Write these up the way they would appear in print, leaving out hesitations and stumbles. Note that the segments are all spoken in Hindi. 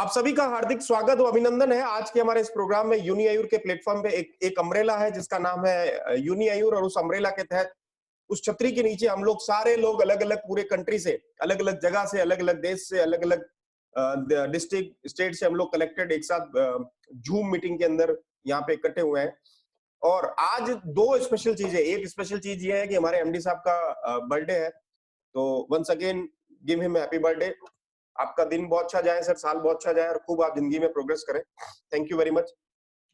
आप सभी का हार्दिक स्वागत और अभिनंदन है। आज के हमारे इस प्रोग्राम में यूनिआयुर के प्लेटफॉर्म पे एक अम्ब्रेला है जिसका नाम है यूनिआयुर, और उस अम्ब्रेला के तहत उस छतरी के नीचे हम लोग सारे लोग अलग-अलग पूरे कंट्री से, अलग-अलग जगह से, अलग-अलग देश से, अलग-अलग डिस्ट्रिक्ट स्टेट से हम लोग कलेक्टेड एक साथ जूम मीटिंग के अंदर यहाँ पे इकट्ठे हुए हैं। और आज दो स्पेशल चीजें, एक स्पेशल चीज ये है कि हमारे एमडी साहब का बर्थडे है, तो once again give him happy birthday. आपका दिन बहुत अच्छा जाए सर, साल बहुत अच्छा जाए और खूब आप जिंदगी में प्रोग्रेस करें। Thank you very much.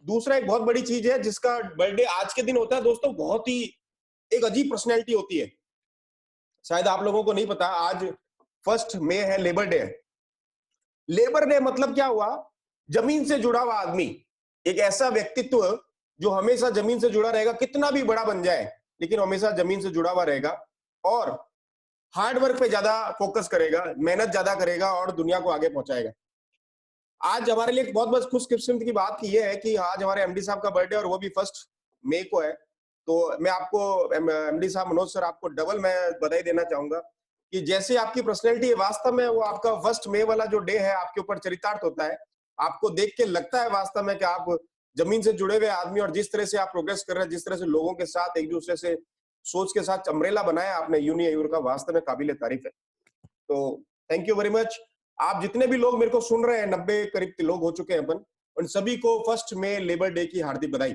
दूसरा एक बहुत बड़ी चीज है जिसका बर्थडे आज के दिन होता है दोस्तों, बहुत ही एक अजीब पर्सनैलिटी होती है। शायद आप लोगों को नहीं पता, आज 1 मई है, लेबर डे है। लेबर डे मतलब क्या हुआ? जमीन से जुड़ा हुआ आदमी, एक ऐसा व्यक्तित्व जो हमेशा जमीन से जुड़ा रहेगा, कितना भी बड़ा बन जाए लेकिन हमेशा जमीन से जुड़ा हुआ रहेगा और हार्ड वर्क पे ज्यादा फोकस करेगा, मेहनत ज्यादा करेगा और दुनिया को आगे पहुंचाएगा। आज हमारे लिए एक बहुत बहुत खुशकिस्मत की बात ये है कि आज हमारे एमडी साहब का बर्थडे और वो भी 1 मई को है। तो मैं आपको एमडी साहब मनोज सर, आपको डबल मैं बधाई देना चाहूंगा कि जैसे आपकी पर्सनैलिटी है, वास्तव में वो आपका 1 मई वाला जो डे है आपके ऊपर चरितार्थ होता है। आपको देख के लगता है वास्तव में कि आप जमीन से जुड़े हुए आदमी, और जिस तरह से आप प्रोग्रेस कर रहे हैं, जिस तरह से लोगों के साथ एक दूसरे से सोच के साथ अम्ब्रेला बनाया आपने यूनिआयुर का, वास्तव में काबिले तारीफ है। तो थैंक यू वेरी मच। आप जितने भी लोग मेरे को सुन रहे हैं, 90 करीब लोग हो चुके हैं अपन, उन सभी को 1 मई लेबर डे की हार्दिक बधाई।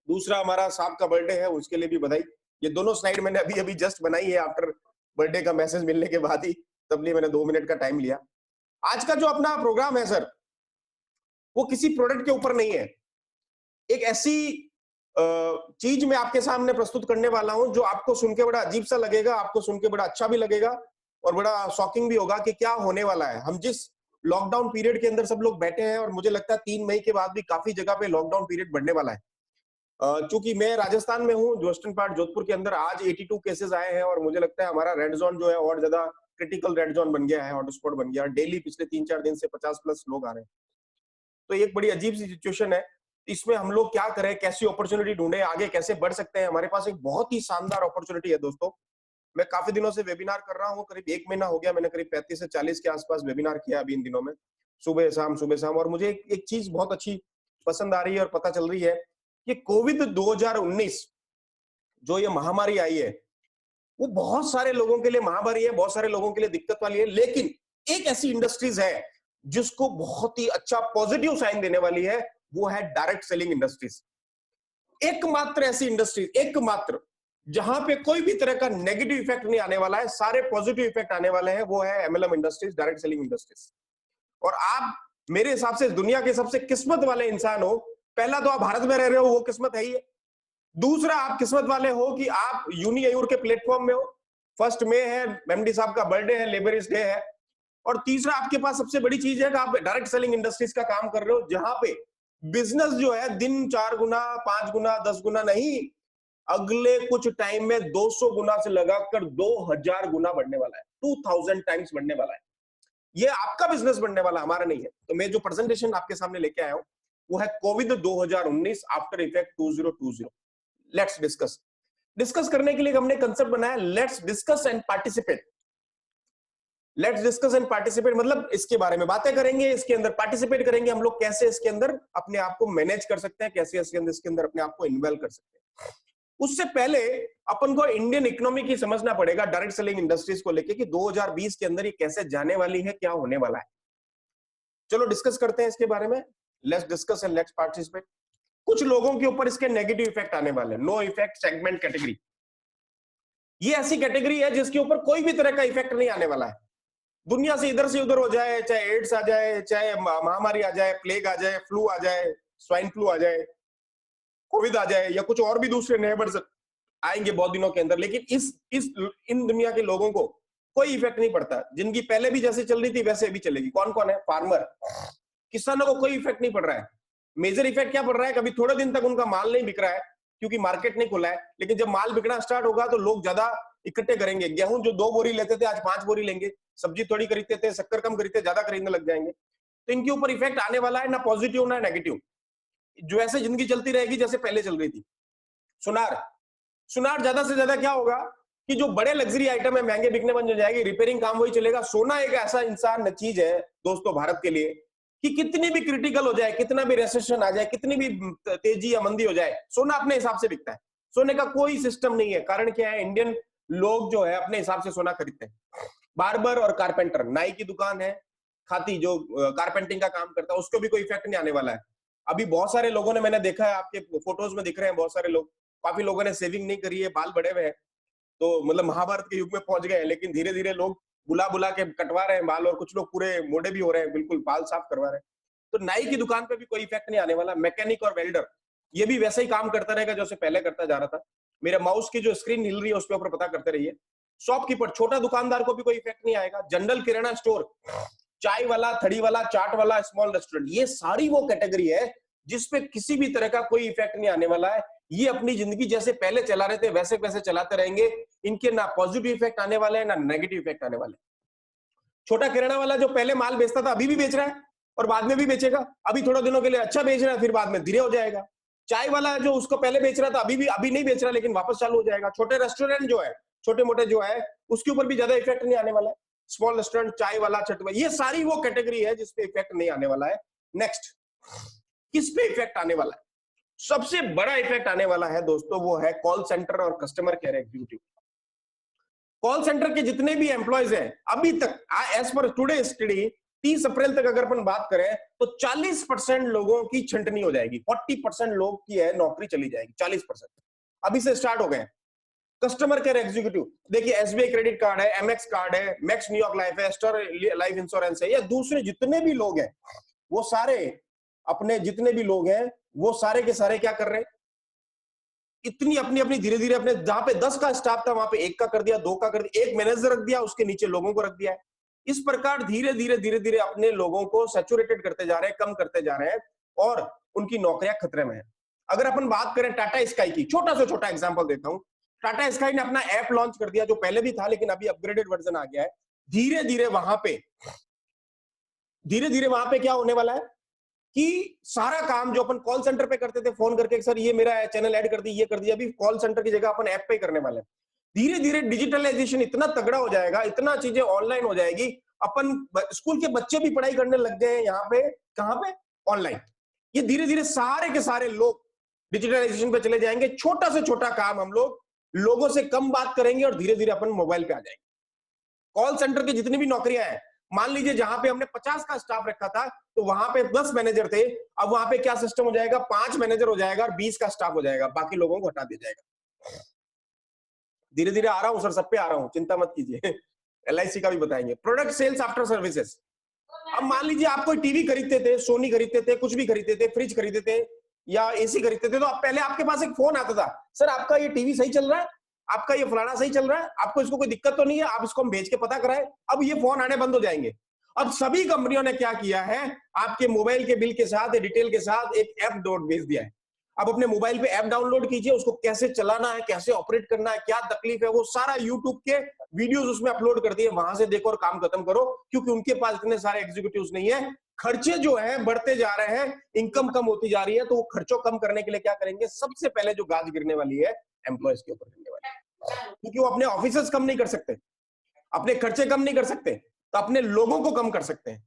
दूसरा हमारा साहब का बर्थडे है, उसके लिए भी बधाई। ये दोनों स्लाइड मैंने अभी अभी जस्ट बनाई है आफ्टर बर्थडे का मैसेज मिलने के बाद ही, तब लिए मैंने 2 मिनट का टाइम लिया। आज का जो अपना प्रोग्राम है सर, वो किसी प्रोडक्ट के ऊपर नहीं है। एक ऐसी चीज मैं आपके सामने प्रस्तुत करने वाला हूं जो आपको सुन के बड़ा अजीब सा लगेगा, आपको सुन के बड़ा अच्छा भी लगेगा और बड़ा शॉकिंग भी होगा कि क्या होने वाला है। हम जिस लॉकडाउन पीरियड के अंदर सब लोग बैठे हैं, और मुझे लगता है 3 मई के बाद भी काफी जगह पे लॉकडाउन पीरियड बढ़ने वाला है। चूंकि मैं राजस्थान में हूँ, वेस्टर्न पार्ट जोधपुर के अंदर आज 82 केसेस आए हैं और मुझे लगता है हमारा रेड जोन जो है और ज्यादा क्रिटिकल रेड जोन बन गया है, हॉटस्पॉट बन गया। डेली पिछले 3-4 दिन से 50+ लोग आ रहे हैं। तो एक बड़ी अजीब सी सिचुएशन है। इसमें हम लोग क्या करें, कैसी अपॉर्चुनिटी ढूंढे, आगे कैसे बढ़ सकते हैं? हमारे पास एक बहुत ही शानदार अपॉर्चुनिटी है दोस्तों। मैं काफी दिनों से वेबिनार कर रहा हूँ, करीब 1 महीना हो गया, मैंने करीब 35 से 40 के आसपास वेबिनार किया अभी इन दिनों में, सुबह शाम। और मुझे एक चीज बहुत अच्छी पसंद आ रही है और पता चल रही है कि कोविड 2019 जो ये महामारी आई है, वो बहुत सारे लोगों के लिए महामारी है, बहुत सारे लोगों के लिए दिक्कत वाली है, लेकिन एक ऐसी इंडस्ट्रीज है जिसको बहुत ही अच्छा पॉजिटिव साइन देने वाली है, वो है डायरेक्ट सेलिंग इंडस्ट्रीज। एकमात्र ऐसी इंडस्ट्री, एकमात्र जहां पे कोई भी तरह का नेगेटिव इफेक्ट नहीं आने वाला है, सारे पॉजिटिव इफेक्ट आने वाले हैं, वो है MLM industries, direct selling industries. और आप मेरे हिसाब से दुनिया के सबसे किस्मत वाले इंसान हो। पहला तो आप भारत में रह रहे हो, वो किस्मत है ही है। दूसरा, आप किस्मत वाले हो कि आप यूनिआयुर के प्लेटफॉर्म में हो। 1 मई है, एमडी साहब का बर्थडे है, लेबरिस्ट डे है। और तीसरा, आपके पास सबसे बड़ी चीज है कि आप डायरेक्ट सेलिंग इंडस्ट्रीज का काम कर रहे हो, जहां पे बिजनेस जो है दिन 4 गुना, 5 गुना, 10 गुना नहीं, अगले कुछ टाइम में 200 गुना से लगाकर 2000 गुना बढ़ने वाला है, 2000 टाइम्स बढ़ने वाला है। ये आपका बिजनेस बनने वाला, हमारा नहीं है। तो मैं जो प्रेजेंटेशन आपके सामने लेके आया हूं, वो है Covid 2019 after effect 2020। Let's discuss. Discuss करने के लिए हमने कंसेप्ट बनाया, let's discuss and participate. Let's discuss and participate मतलब इसके बारे में बातें करेंगे, इसके अंदर पार्टिसिपेट करेंगे हम लोग, कैसे इसके अंदर अपने आप को मैनेज कर सकते हैं, कैसे इसके अंदर अपने आप को इन्वॉल्व कर सकते हैं। उससे पहले अपन को इंडियन इकोनॉमी की समझना पड़ेगा डायरेक्ट सेलिंग इंडस्ट्रीज को लेके कि 2020 के अंदर ये कैसे जाने वाली है, क्या होने वाला है। चलो डिस्कस करते हैं इसके बारे में। Let's discuss and let's participate. कुछ लोगों के ऊपर इसके नेगेटिव इफेक्ट आने वाले हैं। नो इफेक्ट सेगमेंट कैटेगरी, ये ऐसी कैटेगरी है जिसके ऊपर कोई भी तरह का इफेक्ट नहीं आने वाला है। दुनिया से इधर से उधर हो जाए, चाहे एड्स आ जाए, चाहे महामारी आ जाए, प्लेग आ जाए, फ्लू आ जाए, स्वाइन फ्लू आ जाए, कोविड आ जाए, या कुछ और भी दूसरे नेबर्स आएंगे बहुत दिनों के अंदर, लेकिन इस इन दुनिया के लोगों को कोई इफेक्ट नहीं पड़ता। जिनकी पहले भी जैसे चल रही थी वैसे भी चलेगी। कौन कौन है? फार्मर, किसानों को कोई इफेक्ट नहीं पड़ रहा है। मेजर इफेक्ट क्या पड़ रहा है? कभी थोड़े दिन तक उनका माल नहीं बिक रहा है क्योंकि मार्केट नहीं खुला है, लेकिन जब माल बिकना स्टार्ट होगा तो लोग ज्यादा इकट्ठे करेंगे। गेहूं जो 2 बोरी लेते थे आज 5 बोरी लेंगे, सब्जी थोड़ी खरीदते थे, शक्कर कम खरीदते, ज्यादा खरीदने लग जाएंगे। तो इनके ऊपर इफेक्ट आने वाला है, ना पॉजिटिव ना नेगेटिव। जो ऐसे जिंदगी चलती रहेगी जैसे पहले चल रही थी। सुनार, सुनार ज्यादा से ज्यादा क्या होगा कि जो बड़े लग्जरी आइटम है महंगे बिकने बंद हो जाएगी, रिपेयरिंग काम वही चलेगा। सोना एक ऐसा इंसान चीज है दोस्तों भारत के लिए कि कितनी भी क्रिटिकल हो जाए, कितना भी रेसेशन आ जाए, कितनी भी तेजी या मंदी हो जाए, सोना अपने हिसाब से बिकता है। सोने का कोई सिस्टम नहीं है। कारण क्या है? इंडियन लोग जो है अपने हिसाब से सोना खरीदते हैं। बार्बर और कारपेंटर, नाई की दुकान है, खाती जो कारपेंटिंग का काम करता है, उसको भी कोई इफेक्ट नहीं आने वाला है। अभी बहुत सारे लोगों ने, मैंने देखा है आपके फोटोज में दिख रहे हैं बहुत सारे लोग, काफी लोगों ने सेविंग नहीं करी है, बाल बड़े हुए हैं, तो मतलब महाभारत के युग में पहुंच गए हैं, लेकिन धीरे धीरे लोग बुला बुला के कटवा रहे हैं बाल, और कुछ लोग पूरे मोड़े भी हो रहे हैं, बिल्कुल बाल साफ करवा रहे हैं। तो नाई की दुकान पे भी कोई इफेक्ट नहीं आने वाला। मैकेनिक और वेल्डर, ये भी वैसे ही काम करता रहेगा जैसे पहले करता जा रहा था। मेरे माउस की जो स्क्रीन हिल रही है उसके ऊपर पता करते रहिए। शॉपकीपर, छोटा दुकानदार को भी कोई इफेक्ट नहीं आएगा। जनरल किराना स्टोर, चाय वाला, थड़ी वाला, चाट वाला, स्मॉल रेस्टोरेंट, ये सारी वो कैटेगरी है जिसपे किसी भी तरह का कोई इफेक्ट नहीं आने वाला है। ये अपनी जिंदगी जैसे पहले चला रहे थे वैसे वैसे चलाते रहेंगे। इनके ना पॉजिटिव इफेक्ट आने वाले हैं ना नेगेटिव इफेक्ट आने वाले हैं। छोटा किराना वाला जो पहले माल बेचता था अभी भी बेच रहा है और बाद में भी बेचेगा। अभी थोड़ा दिनों के लिए अच्छा बेच रहा है, फिर बाद में धीरे हो जाएगा। चाय वाला जो उसको पहले बेच रहा था अभी नहीं बेच रहा, लेकिन वापस चालू हो जाएगा। छोटे रेस्टोरेंट जो है, छोटे मोटे जो है, उसके ऊपर भी ज्यादा इफेक्ट नहीं आने वाला है। स्मॉल रेस्टोरेंट, चाय वाला, छठ वाला, ये सारी वो कैटेगरी है जिसपे इफेक्ट नहीं आने वाला है। नेक्स्ट, किस पे इफेक्ट आने वाला है? सबसे बड़ा इफेक्ट आने वाला है दोस्तों, वो है कॉल सेंटर और customer care executive. Call centre के जितने भी एम्प्लॉयज हैं अभी तक, एज पर टुडे स्टडी, 30 अप्रैल तक अगर अपन बात करें तो 40% लोगों की छंटनी हो जाएगी। 40% लोग की है नौकरी चली जाएगी। 40% अभी से स्टार्ट हो गए। कस्टमर केयर एग्जीक्यूटिव, देखिए एसबीआई क्रेडिट कार्ड है, एमएक्स कार्ड है, मैक्स न्यूयॉर्क लाइफ है, स्टार लाइफ इंश्योरेंस है, या दूसरे जितने भी लोग हैं, वो सारे अपने जितने भी लोग हैं वो सारे के सारे क्या कर रहे हैं? इतनी अपनी अपनी धीरे धीरे अपने, जहां पे 10 का स्टाफ था वहां पे 1 का कर दिया, 2 का कर दिया, एक मैनेजर रख दिया, उसके नीचे लोगों को रख दिया है। इस प्रकार धीरे धीरे अपने लोगों को सैचुरेटेड करते जा रहे हैं, कम करते जा रहे हैं, और उनकी नौकरियां खतरे में है। अगर अपन बात करें टाटा स्काई की, छोटा से छोटा एग्जांपल देता हूं। टाटा स्काई ने अपना ऐप लॉन्च कर दिया, जो पहले भी था लेकिन अभी अपग्रेडेड वर्जन आ गया है। धीरे धीरे वहां पे क्या होने वाला है कि सारा काम जो अपन कॉल सेंटर पे करते थे फोन करके, सर ये मेरा चैनल ऐड कर दी, ये कर दिया, अभी कॉल सेंटर की जगह अपन ऐप पे करने वाले हैं। धीरे धीरे डिजिटलाइजेशन इतना तगड़ा हो जाएगा, इतना चीजें ऑनलाइन हो जाएगी। अपन स्कूल के बच्चे भी पढ़ाई करने लग गए हैं यहाँ पे, कहाँ पे? ऑनलाइन। ये धीरे धीरे सारे के सारे लोग डिजिटलाइजेशन पे चले जाएंगे। छोटा से छोटा काम हम लोग लोगों से कम बात करेंगे और धीरे धीरे अपन मोबाइल पे आ जाएंगे। कॉल सेंटर की जितनी भी नौकरियां हैं, मान लीजिए जहां पे हमने 50 का स्टाफ रखा था तो वहां पे 10 मैनेजर थे, अब वहां पे क्या सिस्टम हो जाएगा? 5 मैनेजर हो जाएगा और 20 का स्टाफ हो जाएगा, बाकी लोगों को हटा दिया जाएगा। धीरे धीरे आ रहा हूं सर, सब पे आ रहा हूं, चिंता मत कीजिए। एलआईसी का भी बताएंगे। Product sales after services. अब मान लीजिए आप कोई टीवी खरीदते थे, सोनी खरीदते थे, कुछ भी खरीदते थे, फ्रिज खरीदते थे या एसी खरीदते थे, तो अब पहले आपके पास एक फोन आता था, सर आपका ये टीवी सही चल रहा है, आपका ये फलाना सही चल रहा है, आपको इसको कोई दिक्कत तो नहीं है, आप इसको हम भेज के पता कराएं। अब ये फोन आने बंद हो जाएंगे। अब सभी कंपनियों ने क्या किया है, आपके मोबाइल के बिल के साथ, डिटेल के साथ एक ऐप भेज दिया है। अब अपने मोबाइल पे ऐप डाउनलोड कीजिए, उसको कैसे चलाना है, कैसे ऑपरेट करना है, क्या तकलीफ है, वो सारा यूट्यूब के वीडियोस उसमें अपलोड कर दिए, वहां से देखो और काम खत्म करो। क्योंकि उनके पास इतने सारे एग्जीक्यूटिव्स नहीं है, खर्चे जो है बढ़ते जा रहे हैं, इनकम कम होती जा रही है, तो वो खर्चों कम करने के लिए क्या करेंगे? सबसे पहले जो गाज गिरने वाली है एम्प्लॉयज के ऊपर गिरने वाली है, क्योंकि वो अपने ऑफिसर्स कम नहीं कर सकते, अपने खर्चे कम नहीं कर सकते, तो अपने लोगों को कम कर सकते हैं।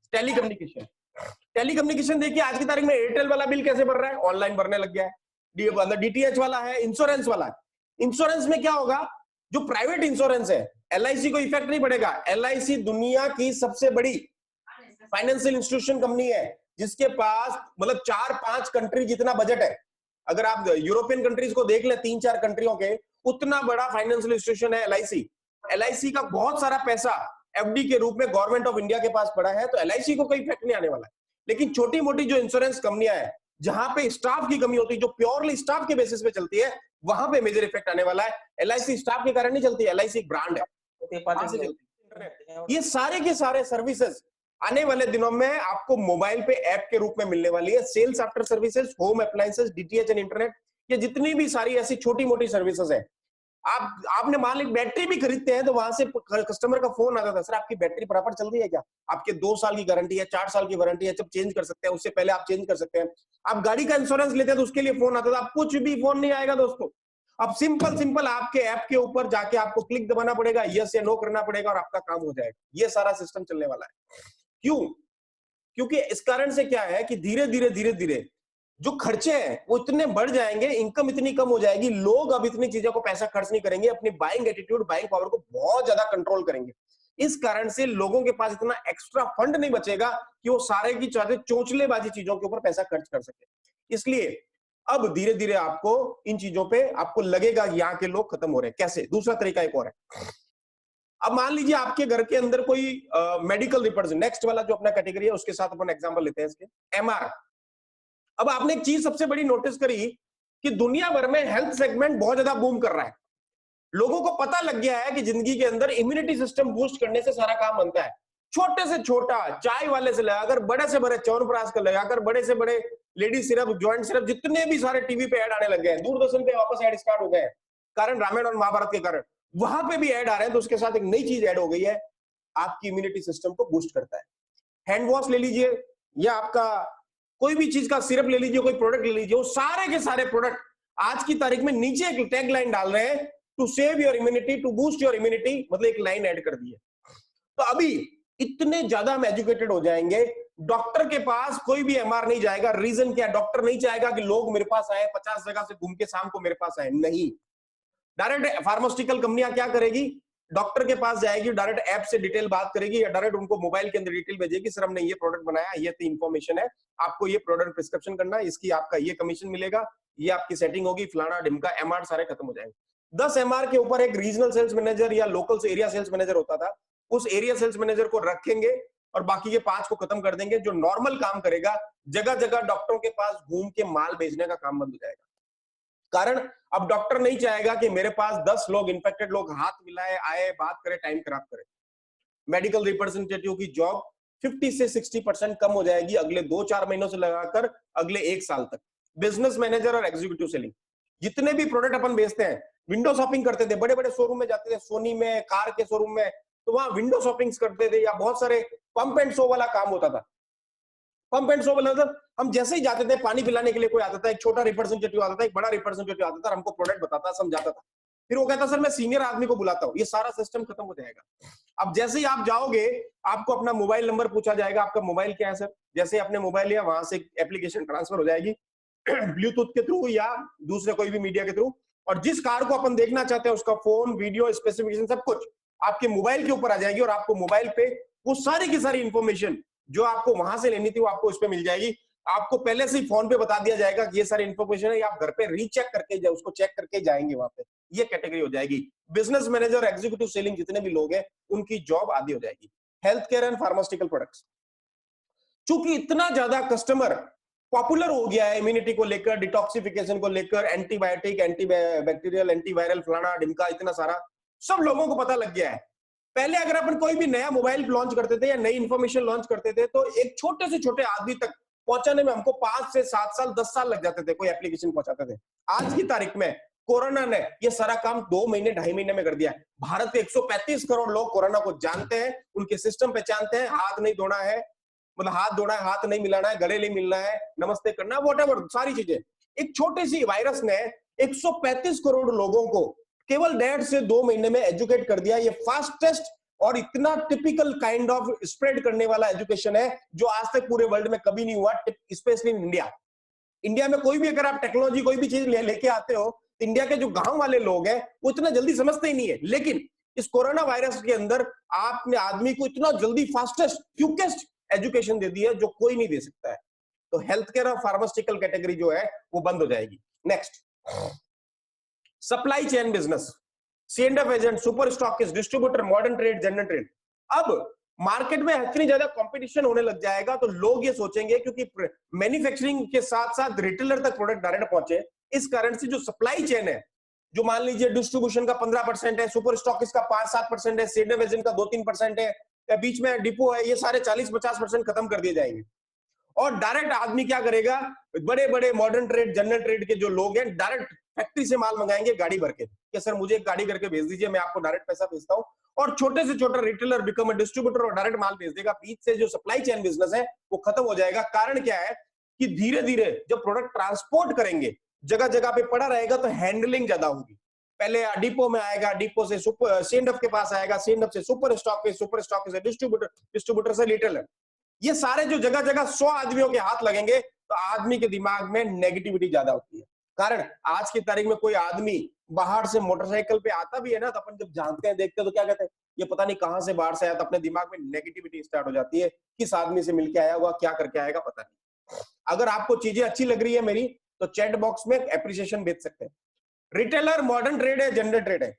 टेलीकम्युनिकेशन देखिए आज की तारीख में एयरटेल वाला बिल कैसे भर रहा है? ऑनलाइन भरने लग गया है। डीटीएच वाला है, इंश्योरेंस वाला है। इंश्योरेंस में क्या होगा? जो प्राइवेट इंश्योरेंस है, एलआईसी को इफेक्ट नहीं पड़ेगा। एलआईसी दुनिया की सबसे बड़ी फाइनेंशियल इंस्टीट्यूशन कंपनी है, जिसके पास मतलब 4-5 कंट्री जितना बजट है। अगर आप यूरोपियन कंट्रीज को देख ले, 3-4 कंट्रियों के, उतना बड़ा फाइनेंशियल इंस्टीट्यूशन है एलआईसी। एलआईसी का बहुत सारा पैसा एफडी के रूप में गवर्नमेंट ऑफ इंडिया के पास पड़ा है, तो एलआईसी को कोई इफेक्ट नहीं आने वाला है। लेकिन छोटी मोटी जो इंश्योरेंस कंपनियां हैं, जहां पे स्टाफ की कमी होती है, जो प्योरली स्टाफ के बेसिस पे चलती है, वहां पे मेजर इफेक्ट आने वाला है। एलआईसी स्टाफ के कारण नहीं चलती, एलआईसी एक ब्रांड है, वहां से चलती है। ये सारे के सारे सर्विसेज आने वाले दिनों में आपको मोबाइल पे ऐप के रूप में मिलने वाली है। Sales after services, home appliances, DTH and internet, ये जितनी भी सारी ऐसी छोटी मोटी सर्विसेज है। आपने मान ली बैटरी भी खरीदते हैं तो वहां से कस्टमर का फोन आता था, सर आपकी बैटरी प्रॉपर चल रही है क्या? आपके 2 साल की गारंटी है, 4 साल की वारंटी है, जब चेंज कर सकते हैं, उससे पहले आप चेंज कर सकते हैं। आप गाड़ी का इंश्योरेंस लेते हैं तो उसके लिए फोन आता था। अब कुछ भी फोन नहीं आएगा दोस्तों। अब सिंपल आपके ऐप के ऊपर जाके आपको क्लिक दबाना पड़ेगा, यस या नो करना पड़ेगा और आपका काम हो जाएगा। ये सारा सिस्टम चलने वाला है। क्यों? क्योंकि इस कारण से क्या है कि धीरे धीरे जो खर्चे हैं वो इतने बढ़ जाएंगे, इनकम इतनी कम हो जाएगी, लोग अब इतनी चीजों को पैसा खर्च नहीं करेंगे, अपनी बाइंग एटीट्यूड, बाइंग पावर को बहुत ज्यादा कंट्रोल करेंगे। इस कारण से लोगों के पास इतना एक्स्ट्रा फंड नहीं बचेगा कि वो सारे की चाहते चोंचलेबाजी चीजों के ऊपर पैसा खर्च कर सके। इसलिए अब धीरे धीरे आपको इन चीजों पे आपको लगेगा कि यहाँ के लोग खत्म हो रहे हैं। कैसे? दूसरा तरीका एक और है। अब मान लीजिए आपके घर के अंदर कोई मेडिकल रिप्रेजेंटेटिव, नेक्स्ट वाला जो अपना कैटेगरी है उसके साथ अपन एग्जांपल लेते हैं इसके, एमआर। अब आपने एक चीज सबसे बड़ी नोटिस करी कि दुनिया भर में हेल्थ सेगमेंट बहुत ज्यादा बूम कर रहा है। लोगों को पता लग गया है कि जिंदगी के अंदर इम्यूनिटी सिस्टम बूस्ट करने से सारा काम बनता है। छोटे से छोटा चाय वाले से लगाकर बड़े से बड़े च्यवनप्राश का लगाकर बड़े से बड़े लेडी सिरप, ज्वाइंट सिरप, जितने भी सारे टीवी पे ऐड आने लग गए हैं, दूरदर्शन पे वापस ऐड स्टार्ट हो गए हैं कारण रामायण और महाभारत के कारण, वहां पे भी ऐड आ रहे हैं। तो उसके साथ एक नई चीज ऐड हो गई है, आपकी इम्यूनिटी सिस्टम को बूस्ट करता है। हैंड वॉश ले लीजिए या आपका कोई भी चीज का सिरप ले लीजिए, कोई प्रोडक्ट ले लीजिए, वो सारे के सारे प्रोडक्ट आज की तारीख में नीचे एक टैग लाइन डाल रहे हैं, to save your immunity, to boost your immunity, मतलब एक लाइन ऐड कर दी है। तो अभी इतने ज्यादा हम एजुकेटेड हो जाएंगे, डॉक्टर के पास कोई भी एमआर नहीं जाएगा। रीजन क्या? डॉक्टर नहीं चाहेगा कि लोग मेरे पास आए, 50 जगह से घूम के शाम को मेरे पास आए, नहीं। डायरेक्ट फार्मास्यूटिकल कंपनियां क्या करेगी? डॉक्टर के पास जाएगी, डायरेक्ट ऐप से डिटेल बात करेगी या डायरेक्ट उनको मोबाइल के अंदर डिटेल भेजेगी, सर हमने ये प्रोडक्ट बनाया, ये इन्फॉर्मेशन है, आपको ये प्रोडक्ट प्रिस्क्रिप्शन करना है, इसकी आपका ये कमीशन मिलेगा, ये आपकी सेटिंग होगी, फलाना ढिमका, एमआर सारे खत्म हो जाएंगे। 10 एमआर के ऊपर एक रीजनल सेल्स मैनेजर या लोकल एरिया सेल्स मैनेजर होता था, उस एरिया सेल्स मैनेजर को रखेंगे और बाकी के 5 को खत्म कर देंगे, जो नॉर्मल काम करेगा। जगह जगह डॉक्टरों के पास घूम के माल बेचने का काम बंद हो जाएगा। कारण अब डॉक्टर नहीं चाहेगा कि मेरे पास 10 लोग, इन्फेक्टेड लोग हाथ मिलाए, आए, बात करे, टाइम खराब करे। मेडिकल रिप्रेजेंटेटिव की जॉब 50 से 60% कम हो जाएगी अगले 2-4 महीनों से लगाकर अगले 1 साल तक। बिजनेस मैनेजर और एग्जीक्यूटिव सेलिंग, जितने भी प्रोडक्ट अपन बेचते हैं, विंडो शॉपिंग करते थे, बड़े बड़े शोरूम में जाते थे, सोनी में, कार के शोरूम में, तो वहां विंडो शॉपिंग करते थे, या बहुत सारे पंप एंड शो वाला काम होता था। पंप एंड शो मतलब हम जैसे ही जाते थे, पानी पिलाने के लिए कोई आता था, एक छोटा रिप्रेजेंटेटिव आता था, एक बड़ा रिप्रेजेंटेटिव आता था, हमको प्रोडक्ट बताता, समझाता था, फिर वो कहता सर मैं सीनियर आदमी को बुलाता हूँ। ये सारा सिस्टम खत्म हो जाएगा। अब जैसे ही आप जाओगे, आपको अपना मोबाइल नंबर पूछा जाएगा, आपका मोबाइल क्या है सर, जैसे आपने मोबाइल लिया वहां से एप्लीकेशन ट्रांसफर हो जाएगी ब्लूटूथ के थ्रू या दूसरे कोई भी मीडिया के थ्रू, और जिस कार को अपन देखना चाहते हैं उसका फोन, वीडियो, स्पेसिफिकेशन सब कुछ आपके मोबाइल के ऊपर आ जाएगी, और आपको मोबाइल पे वो सारी की सारी इंफॉर्मेशन जो आपको वहां से लेनी थी वो आपको उस पे मिल जाएगी। आपको पहले से ही फोन पे बता दिया जाएगा कि ये सारी इंफॉर्मेशन है, आप घर पे रीचेक करके उसको चेक करके जाएंगे वहां पे। ये कैटेगरी हो जाएगी। बिजनेस मैनेजर, एग्जीक्यूटिव सेलिंग जितने भी लोग हैं उनकी जॉब आधी हो जाएगी। Health care and pharmaceutical products, चूंकि इतना ज्यादा कस्टमर पॉपुलर हो गया है इम्यूनिटी को लेकर, डिटॉक्सिफिकेशन को लेकर, एंटीबायोटिक, एंटी बैक्टीरियल, एंटीवायरल, फलाना ढिमका, इतना सारा सब लोगों को पता लग गया है। पहले अगर अपन कोई भी नया मोबाइल लॉन्च करते थे या नई इंफॉर्मेशन लॉन्च करते थे, तो एक छोटे से छोटे आदमी तक पहुंचाने में हमको 5 से 7 साल, 10 साल लग जाते थे, कोई एप्लीकेशन पहुंचाते थे। आज की तारीख में कोरोना ने ये सारा काम 2 महीने, 2.5 महीने में कर दिया। भारत के 135 करोड़ लोग कोरोना को जानते हैं, उनके सिस्टम पहचानते हैं, हाथ नहीं धोना है, मतलब हाथ धोना है, हाथ नहीं मिलाना है, गले नहीं मिलना है, नमस्ते करना, व्हाटएवर सारी चीजें। एक छोटी सी वायरस ने 135 करोड़ लोगों को केवल 1.5 से 2 महीने में एजुकेट कर दिया। ये फास्टेस्ट और इतना टिपिकल काइंड ऑफ स्प्रेड करने वाला एजुकेशन है जो आज तक पूरे वर्ल्ड में कभी नहीं हुआ, स्पेशली इन इंडिया। इंडिया में कोई भी अगर आप टेक्नोलॉजी कोई भी चीज लेके आते हो, तो इंडिया के जो गांव वाले लोग हैं वो इतना जल्दी समझते ही नहीं है। लेकिन इस कोरोना वायरस के अंदर आपने आदमी को इतना जल्दी फास्टेस्ट, क्विकेस्ट एजुकेशन दे दी है जो कोई नहीं दे सकता है। तो हेल्थ केयर और फार्मास्यूटिकल कैटेगरी जो है वो बंद हो जाएगी। Next, supply chain business, C&F agent, super stockist, distributor, modern trade, general trade. अब मार्केट में इतनी ज्यादा कंपटीशन होने लग जाएगा तो लोग ये सोचेंगे, क्योंकि मैन्युफैक्चरिंग के साथ साथ रिटेलर तक प्रोडक्ट डायरेक्ट पहुंचे, इस कारण से जो सप्लाई चेन है, जो मान लीजिए डिस्ट्रीब्यूशन का 15% है, सुपर स्टॉकिस्ट का 5-7% है, C&F एजेंट का 2-3% है, या बीच में डिपो है, ये सारे 40-50% खत्म कर दिए जाएंगे। और डायरेक्ट आदमी क्या करेगा, बड़े बड़े मॉडर्न ट्रेड, जनरल ट्रेड के जो लोग हैं डायरेक्ट फैक्ट्री से माल मंगाएंगे गाड़ी भर के, कि सर मुझे एक गाड़ी करके भेज दीजिए, मैं आपको डायरेक्ट पैसा भेजता हूं। और छोटे से छोटा रिटेलर बिकम अ डिस्ट्रीब्यूटर और डायरेक्ट माल भेज देगा। बीच से जो सप्लाई चेन बिजनेस है वो खत्म हो जाएगा। कारण क्या है कि धीरे धीरे जब प्रोडक्ट ट्रांसपोर्ट करेंगे, जगह जगह पे पड़ा रहेगा तो हैंडलिंग ज्यादा होगी। पहले डिपो में आएगा, डिपो से C&F के पास आएगा, C&F से सुपर स्टॉक से डिस्ट्रीब्यूटर, डिस्ट्रीब्यूटर से रिटेलर। ये सारे जो जगह जगह 100 आदमियों के हाथ लगेंगे तो आदमी के दिमाग में नेगेटिविटी ज्यादा होती है। कारण आज की तारीख में कोई आदमी बाहर से मोटरसाइकिल पे आता भी है ना, तो अपन जब जानते हैं, देखते हैं, तो क्या कहते हैं, ये पता नहीं कहां से बाहर से आया, तो अपने दिमाग में नेगेटिविटी स्टार्ट हो जाती है, किस आदमी से मिलके आया होगा, क्या करके आएगा पता नहीं। अगर आपको चीजें अच्छी लग रही है मेरी, तो चैट बॉक्स में एप्रिसिएशन भेज सकते हैं। रिटेलर मॉडर्न ट्रेड है, जनरल ट्रेड है,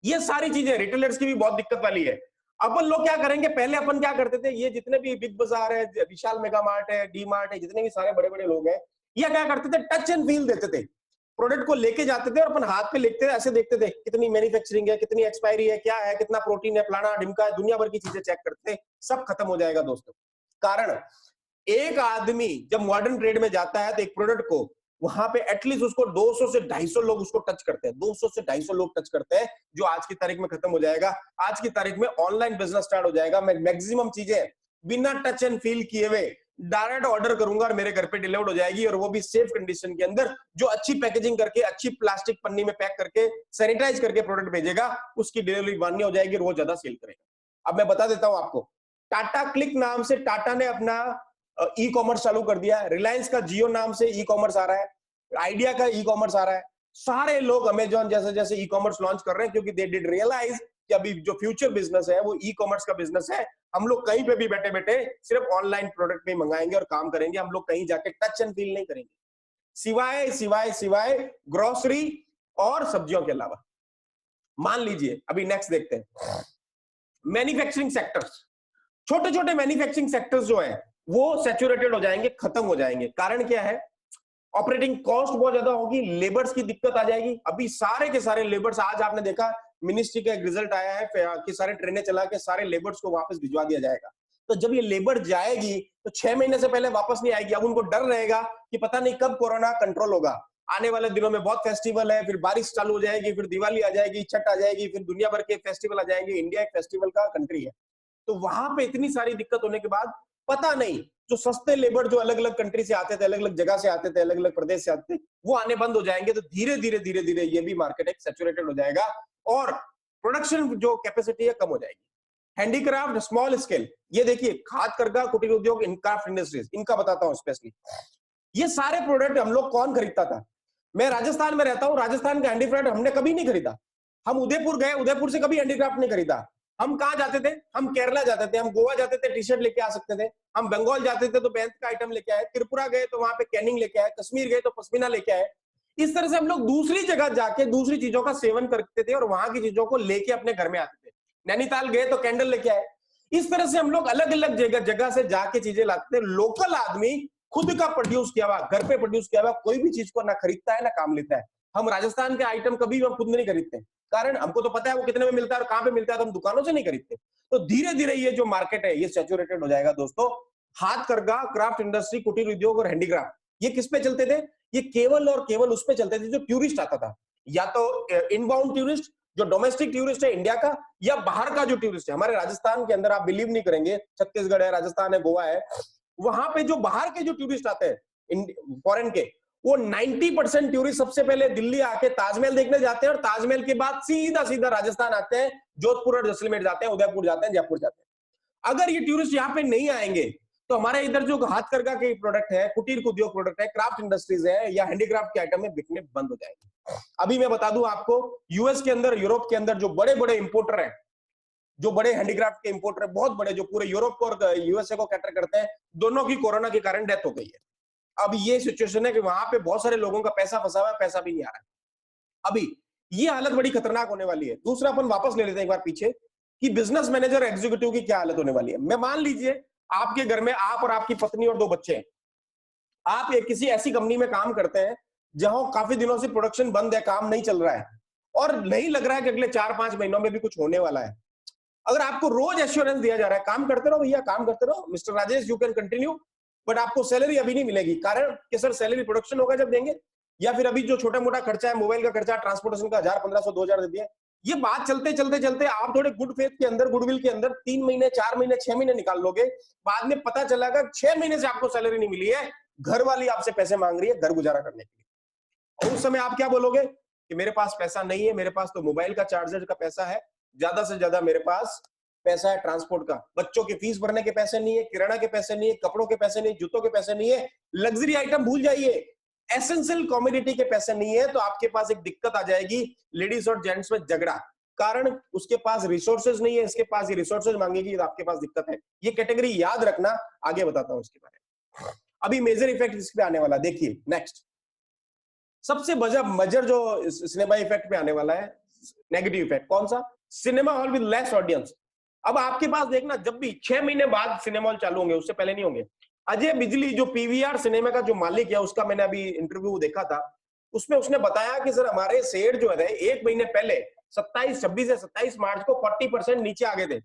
ये सारी चीजें रिटेलर्स की भी बहुत दिक्कत वाली है। अपन लोग क्या करेंगे, पहले अपन क्या करते थे, ये जितने भी बिग बाजार है, विशाल मेगा मार्ट है, डी मार्ट है, जितने भी सारे बड़े बड़े लोग हैं, ये क्या करते थे, टच एंड फील देते थे। प्रोडक्ट को लेके जाते थे और अपन हाथ पे लिखते थे, ऐसे देखते थे कितनी मैन्युफैक्चरिंग है, कितनी एक्सपायरी है, क्या है, कितना प्रोटीन है, फलाना ढिमका है, दुनिया भर की चीजें चेक करते थे। सब खत्म हो जाएगा दोस्तों। कारण एक आदमी जब मॉडर्न ट्रेड में जाता है तो एक प्रोडक्ट को वहां पे एटलीस्ट उसको 200 से 250 लोग उसको टच करते हैं, 200 से 250 लोग टच करते हैं, जो आज की तारीख में खत्म हो जाएगा। आज की तारीख में ऑनलाइन बिजनेस स्टार्ट हो जाएगा। मैं मैक्सिमम चीजें बिना टच एंड फील किए हुए डायरेक्ट ऑर्डर करूंगा और मेरे घर पे डिलीवर्ड हो जाएगी, और वो भी सेफ कंडीशन के अंदर, जो अच्छी पैकेजिंग करके, अच्छी प्लास्टिक पन्नी में पैक करके, सैनिटाइज करके प्रोडक्ट भेजेगा, उसकी डिलीवरी मान्य हो जाएगी और वो ज्यादा सेल करेगा। अब मैं बता देता हूं आपको, टाटा क्लिक नाम से टाटा ने अपना ई कॉमर्स चालू कर दिया है। रिलायंस का जियो नाम से ई कॉमर्स आ रहा है, आइडिया का ई कॉमर्स आ रहा है। सारे लोग अमेजॉन जैसे जैसे ई कॉमर्स लॉन्च कर रहे हैं, क्योंकि दे डिड रियलाइज कि अभी जो फ्यूचर बिजनेस है वो ई कॉमर्स का बिजनेस है। हम लोग कहीं पे भी बैठे बैठे सिर्फ ऑनलाइन प्रोडक्ट में मंगाएंगे और काम करेंगे, हम लोग कहीं जाके टच एंड फील नहीं करेंगे, सिवाय सिवाय सिवाय ग्रोसरी और सब्जियों के अलावा। मान लीजिए, अभी नेक्स्ट देखते हैं, मैन्युफैक्चरिंग सेक्टर्स। छोटे छोटे मैन्युफैक्चरिंग सेक्टर्स जो है वो सैचुरेटेड हो जाएंगे, खत्म हो जाएंगे। कारण क्या है, ऑपरेटिंग कॉस्ट बहुत ज्यादा होगी, लेबर्स की दिक्कत आ जाएगी। अभी सारे के सारे लेबर्स, आज आपने देखा मिनिस्ट्री का एक रिजल्ट आया है कि सारे ट्रेनें चला के सारे लेबर्स को वापस भिजवा दिया जाएगा। तो जब ये लेबर जाएगी तो 6 महीने से पहले वापस नहीं आएगी। अब उनको डर रहेगा कि पता नहीं कब कोरोना कंट्रोल होगा। आने वाले दिनों में बहुत फेस्टिवल है, फिर बारिश चालू हो जाएगी, फिर दिवाली आ जाएगी, छठ आ जाएगी, फिर दुनिया भर के फेस्टिवल आ जाएंगे। इंडिया एक फेस्टिवल का कंट्री है, तो वहां पे इतनी सारी दिक्कत होने के बाद पता नहीं, जो सस्ते लेबर जो अलग अलग कंट्री से आते थे, अलग अलग जगह से आते थे, अलग अलग प्रदेश से आते थे, वो आने बंद हो जाएंगे। तो धीरे धीरे धीरे धीरे ये भी मार्केट एक सैचुरेटेड हो जाएगा और प्रोडक्शन जो कैपेसिटी है कम हो जाएगी। हैंडीक्राफ्ट, स्मॉल स्केल, ये देखिए खाद करगा, कुटीर उद्योग, क्राफ्ट इंडस्ट्रीज, इनका बताता हूं स्पेशली। ये सारे प्रोडक्ट हम लोग कौन खरीदता था? मैं राजस्थान में रहता हूं, राजस्थान का हैंडीक्राफ्ट हमने कभी नहीं खरीदा। हम उदयपुर गए, उदयपुर से कभी हैंडीक्राफ्ट नहीं खरीदा। हम कहाँ जाते थे? हम केरला जाते थे, हम गोवा जाते थे, टी शर्ट लेके आ सकते थे। हम बंगाल जाते थे तो बैंत का आइटम लेके आए, त्रिपुरा गए तो वहां पे कैनिंग लेके आए, कश्मीर गए तो पश्मीना लेके आए। इस तरह से हम लोग दूसरी जगह जाके दूसरी चीजों का सेवन करते थे और वहां की चीजों को लेके अपने घर में आते थे। नैनीताल गए तो कैंडल लेके आए। इस तरह से हम लोग अलग अलग जगह जगह से जाके चीजें लाते थे। लोकल आदमी खुद का प्रोड्यूस किया हुआ, घर पे प्रोड्यूस किया हुआ कोई भी चीज को ना खरीदता है ना काम लेता है। हम राजस्थान के आइटम कभी हम खुद नहीं खरीदते, कारण हमको तो पता है वो कितने में मिलता है और कहां पे मिलता है, तो हम दुकानों से नहीं खरीदते। तो धीरे धीरे ये जो मार्केट है ये सैचुरेटेड हो जाएगा दोस्तों। हाथ करगा, क्राफ्ट इंडस्ट्री, कुटीर उद्योग और हैंडीक्राफ्ट, ये किस पे चलते थे? ये केवल और केवल उस पे चलते थे जो टूरिस्ट आता था, या तो इनबाउंड टूरिस्ट, जो डोमेस्टिक टूरिस्ट है इंडिया का, या बाहर का जो टूरिस्ट है। हमारे राजस्थान के अंदर आप बिलीव नहीं करेंगे, छत्तीसगढ़ है, राजस्थान है, गोवा है, वहां पे जो बाहर के जो टूरिस्ट आते हैं फॉरेन के, वो 90% टूरिस्ट सबसे पहले दिल्ली आके ताजमहल देखने जाते हैं और ताजमहल के बाद सीधा सीधा राजस्थान आते हैं, जोधपुर और जैसलमेर जाते हैं, उदयपुर जाते हैं, जयपुर जाते हैं। अगर ये टूरिस्ट यहाँ पे नहीं आएंगे तो हमारे इधर जो हाथ करगा के प्रोडक्ट है, कुटीर उद्योग प्रोडक्ट है, क्राफ्ट इंडस्ट्रीज है या हैंडीक्राफ्ट के आइटम है, बिकने बंद हो जाएंगे। अभी मैं बता दूं आपको, यूएस के अंदर, यूरोप के अंदर जो बड़े बड़े इंपोर्टर है, जो बड़े हैंडीक्राफ्ट के इंपोर्टर है, बहुत बड़े, जो पूरे यूरोप को और यूएसए को कैटर करते हैं, दोनों की कोरोना के कारण डेथ हो गई है। अब ये सिचुएशन है कि वहां पे बहुत सारे लोगों का पैसा फंसा हुआ है, पैसा भी नहीं आ रहा है। अभी ये हालत बड़ी खतरनाक होने वाली है। दूसरा, अपन वापस ले लेते हैं एक बार पीछे, कि बिजनेस मैनेजर एग्जीक्यूटिव की क्या हालत होने वाली है। मैं मान लीजिए आपके घर में आप और आपकी पत्नी और 2 बच्चे हैं। आप एक किसी ऐसी कंपनी में काम करते हैं जहां काफी दिनों से प्रोडक्शन बंद है, काम नहीं चल रहा है और नहीं लग रहा है कि अगले 4-5 महीनों में भी कुछ होने वाला है। अगर आपको रोज एश्योरेंस दिया जा रहा है, काम करते रहो भैया, काम करते रहो mister Rajesh, you can continue, but आपको सैलरी अभी नहीं मिलेगी। कारण कि सर सैलरी प्रोडक्शन होगा जब देंगे, या फिर अभी जो छोटा मोटा खर्चा है, मोबाइल का खर्चा, ट्रांसपोर्टेशन का 1000, 1500, 2000 दे दिए। ये बात चलते चलते चलते आप थोड़े गुड फेथ के अंदर, गुडविल के अंदर 3 महीने, 4 महीने, 6 महीने निकाल लोगे। बाद में पता चलेगा 6 महीने से आपको सैलरी नहीं मिली है, घर वाली आपसे पैसे मांग रही है घर गुजारा करने के लिए। और उस समय आप क्या बोलोगे कि मेरे पास पैसा नहीं है, मेरे पास तो मोबाइल का चार्जर का पैसा है, ज्यादा से ज्यादा मेरे पास पैसा है ट्रांसपोर्ट का, बच्चों की फीस भरने के पैसे नहीं है, किराना के पैसे नहीं है, कपड़ों के पैसे नहीं, जूतों के पैसे नहीं है, लग्जरी आइटम भूल जाइए, एसेंशियल कॉमोडिटी के पैसे नहीं है, तो आपके पास एक दिक्कत आ जाएगी, लेडीज और जेंट्स में झगड़ा। कारण उसके पास रिसोर्सेज नहीं है, इसके पास ये रिसोर्सेज मांगेगी, तो आपके पास दिक्कत है। ये कैटेगरी याद रखना, आगे बताता हूं इसके बारे में। अभी मेजर इफेक्ट इस पे आने वाला, देखिए नेक्स्ट सबसे मजर जो सिनेमा इफेक्ट पे आने वाला है, नेगेटिव इफेक्ट, कौन सा? Cinema hall with less audience. अब आपके पास देखना, जब भी 6 महीने बाद सिनेमा हॉल चालू होंगे, उससे पहले नहीं होंगे। अजय बिजली जो पीवीआर सिनेमा का जो मालिक है, उसका मैंने अभी इंटरव्यू देखा था, उसमें उसने बताया कि सर हमारे शेयर जो है 1 महीने पहले 26 या 27 मार्च को 40% नीचे आ गए थे,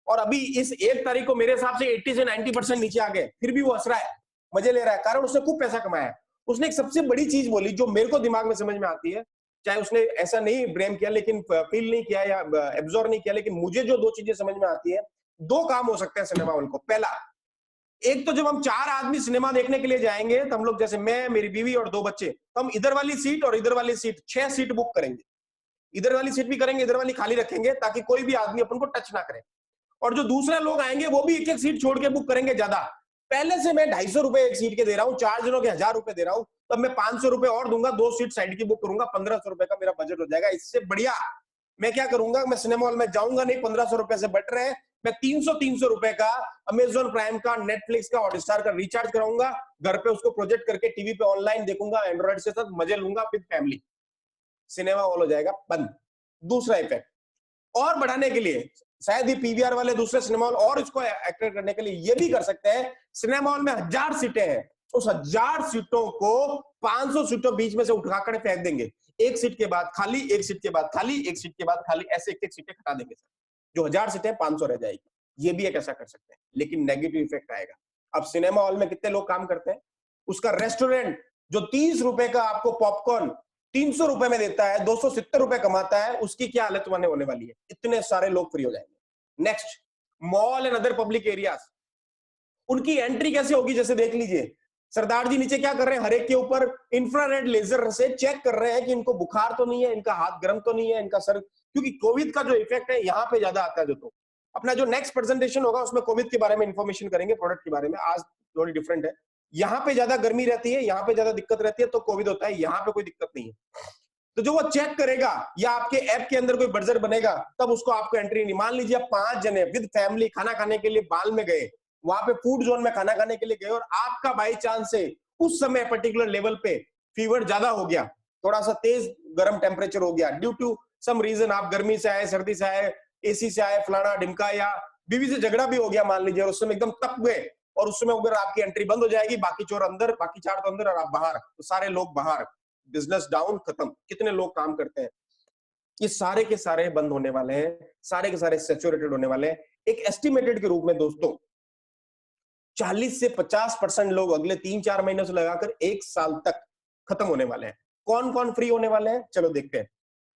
और अभी इस 1 तारीख को मेरे हिसाब से 80 से 90% नीचे आ गए, फिर भी वो हंस रहा है, मजे ले रहा है, कारण उसने खूब पैसा कमाया है। उसने एक सबसे बड़ी चीज बोली जो मेरे को दिमाग में समझ में आती है, चाहे उसने ऐसा नहीं ब्लेम किया, लेकिन फील नहीं किया या एब्जॉर्ब नहीं किया, लेकिन मुझे जो 2 चीजें समझ में आती है, 2 काम हो सकते हैं सिनेमा हॉल को। पहला, एक तो जब हम 4 आदमी सिनेमा देखने के लिए जाएंगे, तो हम लोग जैसे मैं, मेरी बीवी और 2 बच्चे, तो हम इधर वाली सीट और इधर वाली सीट 6 सीट बुक करेंगे। इधर वाली सीट भी करेंगे, इधर वाली खाली रखेंगे, ताकि कोई भी आदमी अपन को टच ना करे। और जो दूसरे लोग आएंगे वो भी एक एक सीट छोड़ के बुक करेंगे ज्यादा। पहले से मैं 250 रुपए एक सीट के दे रहा हूँ, 4 जनों के 1000 रुपए दे रहा हूँ, तब मैं 500 रुपए और दूंगा, 2 सीट साइड की बुक करूंगा, 1500 रुपए का मेरा बजट हो जाएगा। इससे बढ़िया मैं क्या करूंगा, मैं सिनेमा हॉल में जाऊंगा नहीं, 1500 रुपए से बेटर है मैं 300 रुपए का अमेजोन प्राइम का, नेटफ्लिक्स का, हॉटस्टार का रिचार्ज कराऊंगा, घर पे उसको प्रोजेक्ट करके टीवी पे ऑनलाइन देखूंगा, एंड्रॉइड से साथ मजे लूंगा विद फैमिली। सिनेमा हॉल हो जाएगा बंद। दूसरा इफेक्ट और बढ़ाने के लिए, शायद ही पीवीआर वाले दूसरे सिनेमा हॉल और इसको एक्टर करने के लिए ये भी कर सकते हैं, सिनेमा हॉल में 1000 सीटें हैं, उस 1000 सीटों को 500 सीटों बीच में से उठाकर फेंक देंगे, एक सीट के बाद खाली, एक सीट के बाद खाली, एक सीट के बाद खाली, ऐसे एक एक सीटें हटा देंगे सर, जो 1000 सीटें 500 रह जाएगी। ये भी एक ऐसा कर सकते हैं, लेकिन नेगेटिव इफेक्ट आएगा। अब सिनेमा हॉल में कितने लोग काम करते हैं, उसका रेस्टोरेंट जो 30 रुपए का आपको पॉपकॉर्न 300 रुपए में देता है, 270 रुपए कमाता है, उसकी क्या हालत होने वाली है, इतने सारे लोग फ्री हो जाएंगे। Next, mall and other public areas, उनकी एंट्री कैसे होगी, जैसे देख लीजिए सरदार जी नीचे क्या कर रहे हैं, हर एक के ऊपर इंफ्रारेड लेजर से चेक कर रहे हैं कि इनको बुखार तो नहीं है, इनका हाथ गर्म तो नहीं है, इनका सर, क्योंकि कोविड का जो इफेक्ट है यहाँ पे ज्यादा आता है। जो तो अपना जो नेक्स्ट प्रेजेंटेशन होगा उसमें कोविड के बारे में इंफॉर्मेशन करेंगे, प्रोडक्ट के बारे में, आज थोड़ी डिफरेंट है। यहाँ पे ज्यादा गर्मी रहती है, यहाँ पे ज्यादा दिक्कत रहती है, तो कोविड होता है, यहाँ पे कोई दिक्कत नहीं है। तो जो वो चेक करेगा या आपके ऐप के अंदर कोई बर्जर बनेगा, तब उसको आपको एंट्री नहीं। मान लीजिए आप 5 जने विद फैमिली खाना खाने के लिए बाल में गए, वहां पे फूड जोन में खाना खाने के लिए गए, और आपका बाई चांस से उस समय पर्टिकुलर लेवल पे फीवर ज्यादा हो गया, थोड़ा सा तेज गर्म टेम्परेचर हो गया, ड्यू टू सम रीजन, आप गर्मी से आए, सर्दी से आए, एसी से आए, फलाना ढिमका, या बीवी से झगड़ा भी हो गया मान लीजिए, उस समय एकदम तप गए, और उस समय अगर आपकी एंट्री बंद हो जाएगी, बाकी चोर अंदर, बाकी 4 तो अंदर और आप बाहर, तो सारे लोग बाहर, बिजनेस डाउन, खत्म। कितने लोग काम करते हैं, ये सारे के सारे बंद होने वाले हैं, सारे के सारे सैचुरेटेड होने वाले हैं। एक एस्टिमेटेड के रूप में दोस्तों 40 से 50% लोग अगले 3-4 महीनों से लगाकर 1 साल तक खत्म होने वाले हैं। कौन कौन फ्री होने वाले हैं, चलो देखते हैं।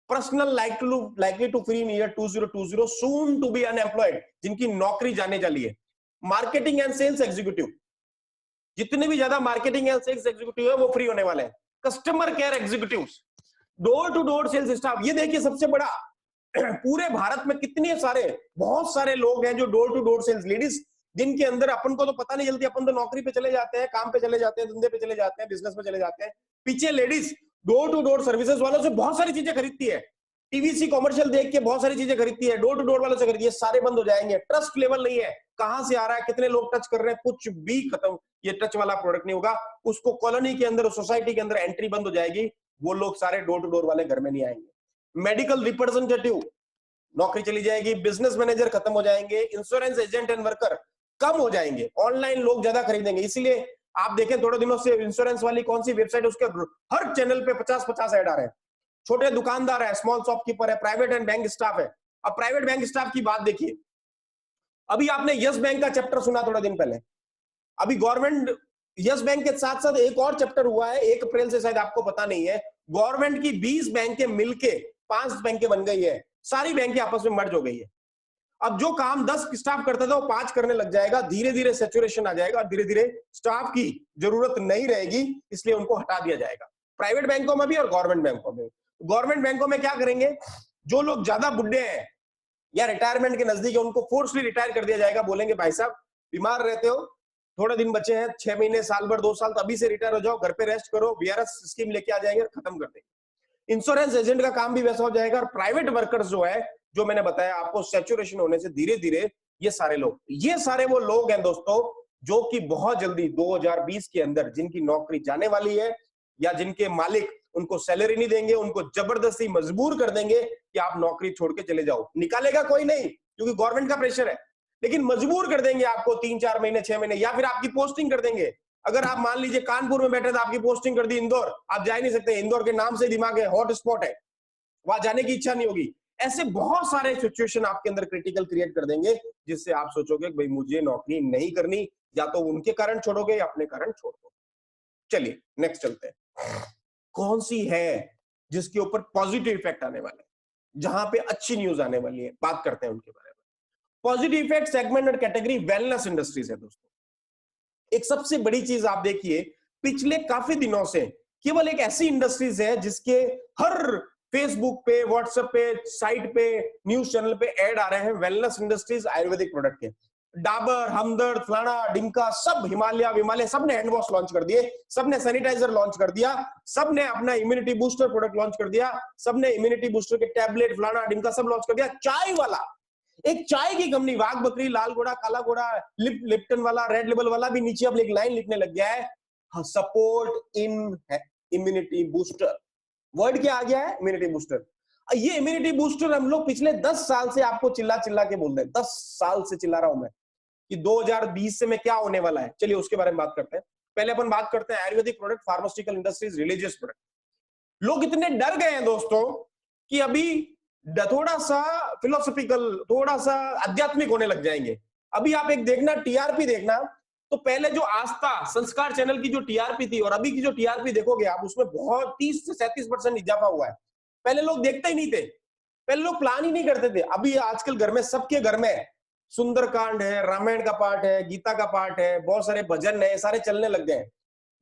Personal likely to free in year 2020, soon to be unemployed, जिनकी नौकरी जाने वाली है। मार्केटिंग एंड सेल्स एग्जीक्यूटिव, जितने भी ज्यादा मार्केटिंग एंड सेल्स एग्जीक्यूटिव है वो फ्री होने वाले हैं। Customer care executives, door to door sales staff, ये देखिए सबसे बड़ा पूरे भारत में कितने सारे, बहुत सारे लोग हैं जो door to door sales, ladies, जिनके अंदर अपन को तो पता नहीं चलती, अपन तो नौकरी पे चले जाते हैं, काम पे चले जाते हैं, धंधे पे चले जाते हैं, बिजनेस पे चले जाते हैं, पीछे ladies door to door services वालों से बहुत सारी चीजें खरीदती है, टीवीसी कॉमर्शियल देख के बहुत सारी चीजें खरीदती है, डोर टू डोर वालों से खरीदती है, सारे बंद हो जाएंगे। ट्रस्ट लेवल नहीं है, कहां से आ रहा है, कितने लोग टच कर रहे हैं, कुछ भी खत्म, ये टच वाला प्रोडक्ट नहीं होगा। उसको कॉलोनी के अंदर, सोसाइटी के अंदर एंट्री बंद हो जाएगी, वो लोग सारे डोर टू डोर वाले घर में नहीं आएंगे। मेडिकल रिप्रेजेंटेटिव, नौकरी चली जाएगी। बिजनेस मैनेजर खत्म हो जाएंगे। इंश्योरेंस एजेंट एंड वर्कर कम हो जाएंगे, ऑनलाइन लोग ज्यादा खरीदेंगे। इसीलिए आप देखें थोड़े दिनों से इंश्योरेंस वाली कौन सी वेबसाइट, उसके हर चैनल पे 50-50 ऐड आ रहे हैं। छोटे दुकानदार है, स्मॉल शॉपकीपर है, प्राइवेट एंड बैंक स्टाफ है। अब प्राइवेट बैंक स्टाफ की बात देखिए, अभी आपने यस बैंक का चैप्टर सुना थोड़ा दिन पहले, अभी गवर्नमेंट यस बैंक के साथ साथ एक और चैप्टर हुआ है 1 अप्रैल से, शायद आपको पता नहीं है। गवर्नमेंट की 20 बैंकें मिलके 5 बैंकें बन गई है, सारी बैंकें आपस में मर्ज हो गई है। अब जो काम 10 स्टाफ करता था वो 5 करने लग जाएगा, धीरे धीरे सैचुरेशन आ जाएगा, धीरे धीरे स्टाफ की जरूरत नहीं रहेगी, इसलिए उनको हटा दिया जाएगा, प्राइवेट बैंकों में भी और गवर्नमेंट बैंकों में। गवर्नमेंट बैंकों में क्या करेंगे, जो लोग ज्यादा बुढ़े हैं या रिटायरमेंट के नजदीक है, उनको फोर्सली रिटायर कर दिया जाएगा। बोलेंगे भाई साहब बीमार रहते हो, थोड़े दिन बचे हैं, 6 महीने, साल भर, 2 साल, तो अभी से रिटायर हो जाओ, घर पे रेस्ट करो, वीआरएस स्कीम लेके आ जाएंगे और खत्म कर देंगे। इंश्योरेंस एजेंट का काम भी वैसा हो जाएगा। और प्राइवेट वर्कर्स जो है, जो मैंने बताया आपको, सैचुरेशन होने से धीरे धीरे ये सारे वो लोग हैं दोस्तों, जो कि बहुत जल्दी 2020 के अंदर जिनकी नौकरी जाने वाली है, या जिनके मालिक उनको सैलरी नहीं देंगे, उनको जबरदस्ती मजबूर कर देंगे कि आप नौकरी छोड़ के चले जाओ। निकालेगा कोई नहीं क्योंकि गवर्नमेंट का प्रेशर है, लेकिन मजबूर कर देंगे आपको 3-4 महीने, 6 महीने, या फिर आपकी पोस्टिंग कर देंगे। अगर आप मान लीजिए कानपुर में बैठे तो आपकी पोस्टिंग कर दी इंदौर, आप जा ही नहीं सकते, इंदौर के नाम से दिमाग है, हॉट स्पॉट है, वहां जाने की इच्छा नहीं होगी। ऐसे बहुत सारे सिचुएशन आपके अंदर क्रिटिकल क्रिएट कर देंगे, जिससे आप सोचोगे भाई मुझे नौकरी नहीं करनी, या तो उनके कारण छोड़ोगे या अपने कारण छोड़ दो। चलिए नेक्स्ट चलते हैं। कौन सी है जिसके ऊपर पॉजिटिव इफेक्ट आने वाले हैं, जहां पे अच्छी न्यूज आने वाली है, बात करते हैं उनके बारे में। पॉजिटिव इफेक्ट सेगमेंट और कैटेगरी वेलनेस इंडस्ट्रीज है दोस्तों। एक सबसे बड़ी चीज आप देखिए, पिछले काफी दिनों से केवल एक ऐसी इंडस्ट्रीज है जिसके हर फेसबुक पे, व्हाट्सएप पे, साइट पे, न्यूज चैनल पे ऐड आ रहे हैं, वेलनेस इंडस्ट्रीज, आयुर्वेदिक प्रोडक्ट के। डाबर, हमदर्द, फलाना डिमका, सब हिमालय सब ने हैंड वॉश लॉन्च कर दिए, सब ने सैनिटाइजर लॉन्च कर दिया, सब ने अपना इम्यूनिटी बूस्टर प्रोडक्ट लॉन्च कर दिया, सब ने इम्यूनिटी बूस्टर के टैबलेट, फलाना डिमका सब लॉन्च कर दिया। चाय वाला, एक चाय की कंपनी वाघ बकरी, लाल घोड़ा, काला घोड़ा, लिप्टन वाला, रेड लेबल वाला भी नीचे अब एक लाइन लिखने लग गया है, support in immunity booster. Word क्या आ गया है? Immunity booster. ये इम्यूनिटी बूस्टर हम लोग पिछले 10 साल से आपको चिल्ला चिल्ला के बोल रहे हैं, 10 साल से चिल्ला रहा हूं मैं कि 2020 से में क्या होने वाला है। चलिए उसके बारे में बात करते हैं। पहले अपन बात करते हैं Ayurvedic product, pharmaceutical industries, religious product. लोग इतने डर गए हैं दोस्तों कि अभी थोड़ा सा फिलोसफिकल, थोड़ा सा आध्यात्मिक होने लग जाएंगे। अभी आप एक देखना, टीआरपी देखना, तो पहले जो आस्था संस्कार चैनल की जो टीआरपी थी और अभी की जो टीआरपी देखोगे आप, उसमें बहुत 30 से 37% इजाफा हुआ है। पहले लोग देखते ही नहीं थे, पहले लोग प्लान ही नहीं करते थे। अभी आजकल घर में, सबके घर में सुंदरकांड है, रामायण का पाठ है, गीता का पाठ है, बहुत सारे भजन है, सारे चलने लग गए।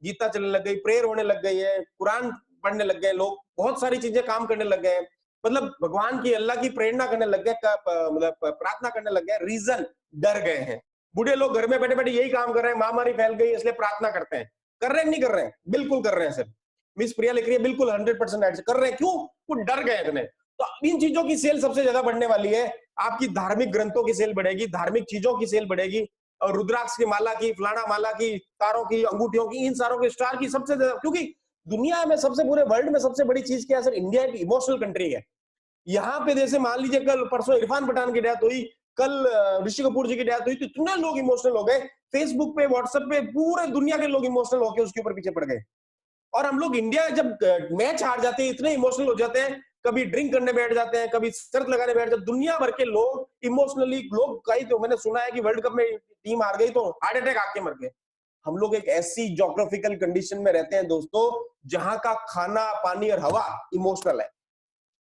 गीता चलने लग गई, प्रेयर होने लग गई है, कुरान पढ़ने लग गए लोग, बहुत सारी चीजें काम करने लग गए, मतलब भगवान की, अल्लाह की प्रेरणा करने लग गए, मतलब प्रार्थना करने लग गए। रीजन, डर गए हैं। बूढ़े लोग घर में बैठे बैठे यही काम कर रहे हैं, महामारी फैल गई इसलिए प्रार्थना करते हैं। कर रहे हैं नहीं कर रहे हैं? बिल्कुल कर रहे हैं सर। मिस प्रिया लिख रही है बिल्कुल 100% कर रहे हैं। क्यों? वो डर गए इतने। तो इन चीजों की सेल सबसे ज्यादा बढ़ने वाली है। आपकी धार्मिक ग्रंथों की सेल बढ़ेगी, धार्मिक चीजों की सेल बढ़ेगी, और रुद्राक्ष की माला की, फलाना माला की, तारों की, अंगूठियों की, इन सारों के स्टार की सबसे ज्यादा, क्योंकि दुनिया में सबसे, पूरे वर्ल्ड में सबसे बड़ी चीज क्या है सर? इंडिया एक इमोशनल कंट्री है। यहाँ पे जैसे मान लीजिए कल परसों इरफान पठान की डेथ हुई, कल ऋषि कपूर जी की डेथ हुई, तो इतने लोग इमोशनल हो गए। फेसबुक पे, व्हाट्सएप पे पूरे दुनिया के लोग इमोशनल होकर उसके ऊपर पीछे पड़ गए। और हम लोग इंडिया जब मैच हार जाते हैं इतने इमोशनल हो जाते हैं, कभी ड्रिंक करने बैठ जाते हैं, कभी शर्त लगाने बैठ जाते हैं। दुनिया भर के लोग इमोशनली, लोग कई तो मैंने सुना है कि वर्ल्ड कप में टीम हार गई तो हार्ट अटैक आके मर गए। हम लोग एक ऐसी ज्योग्राफिकल कंडीशन में रहते हैं दोस्तों, जहां का खाना, पानी और हवा इमोशनल है।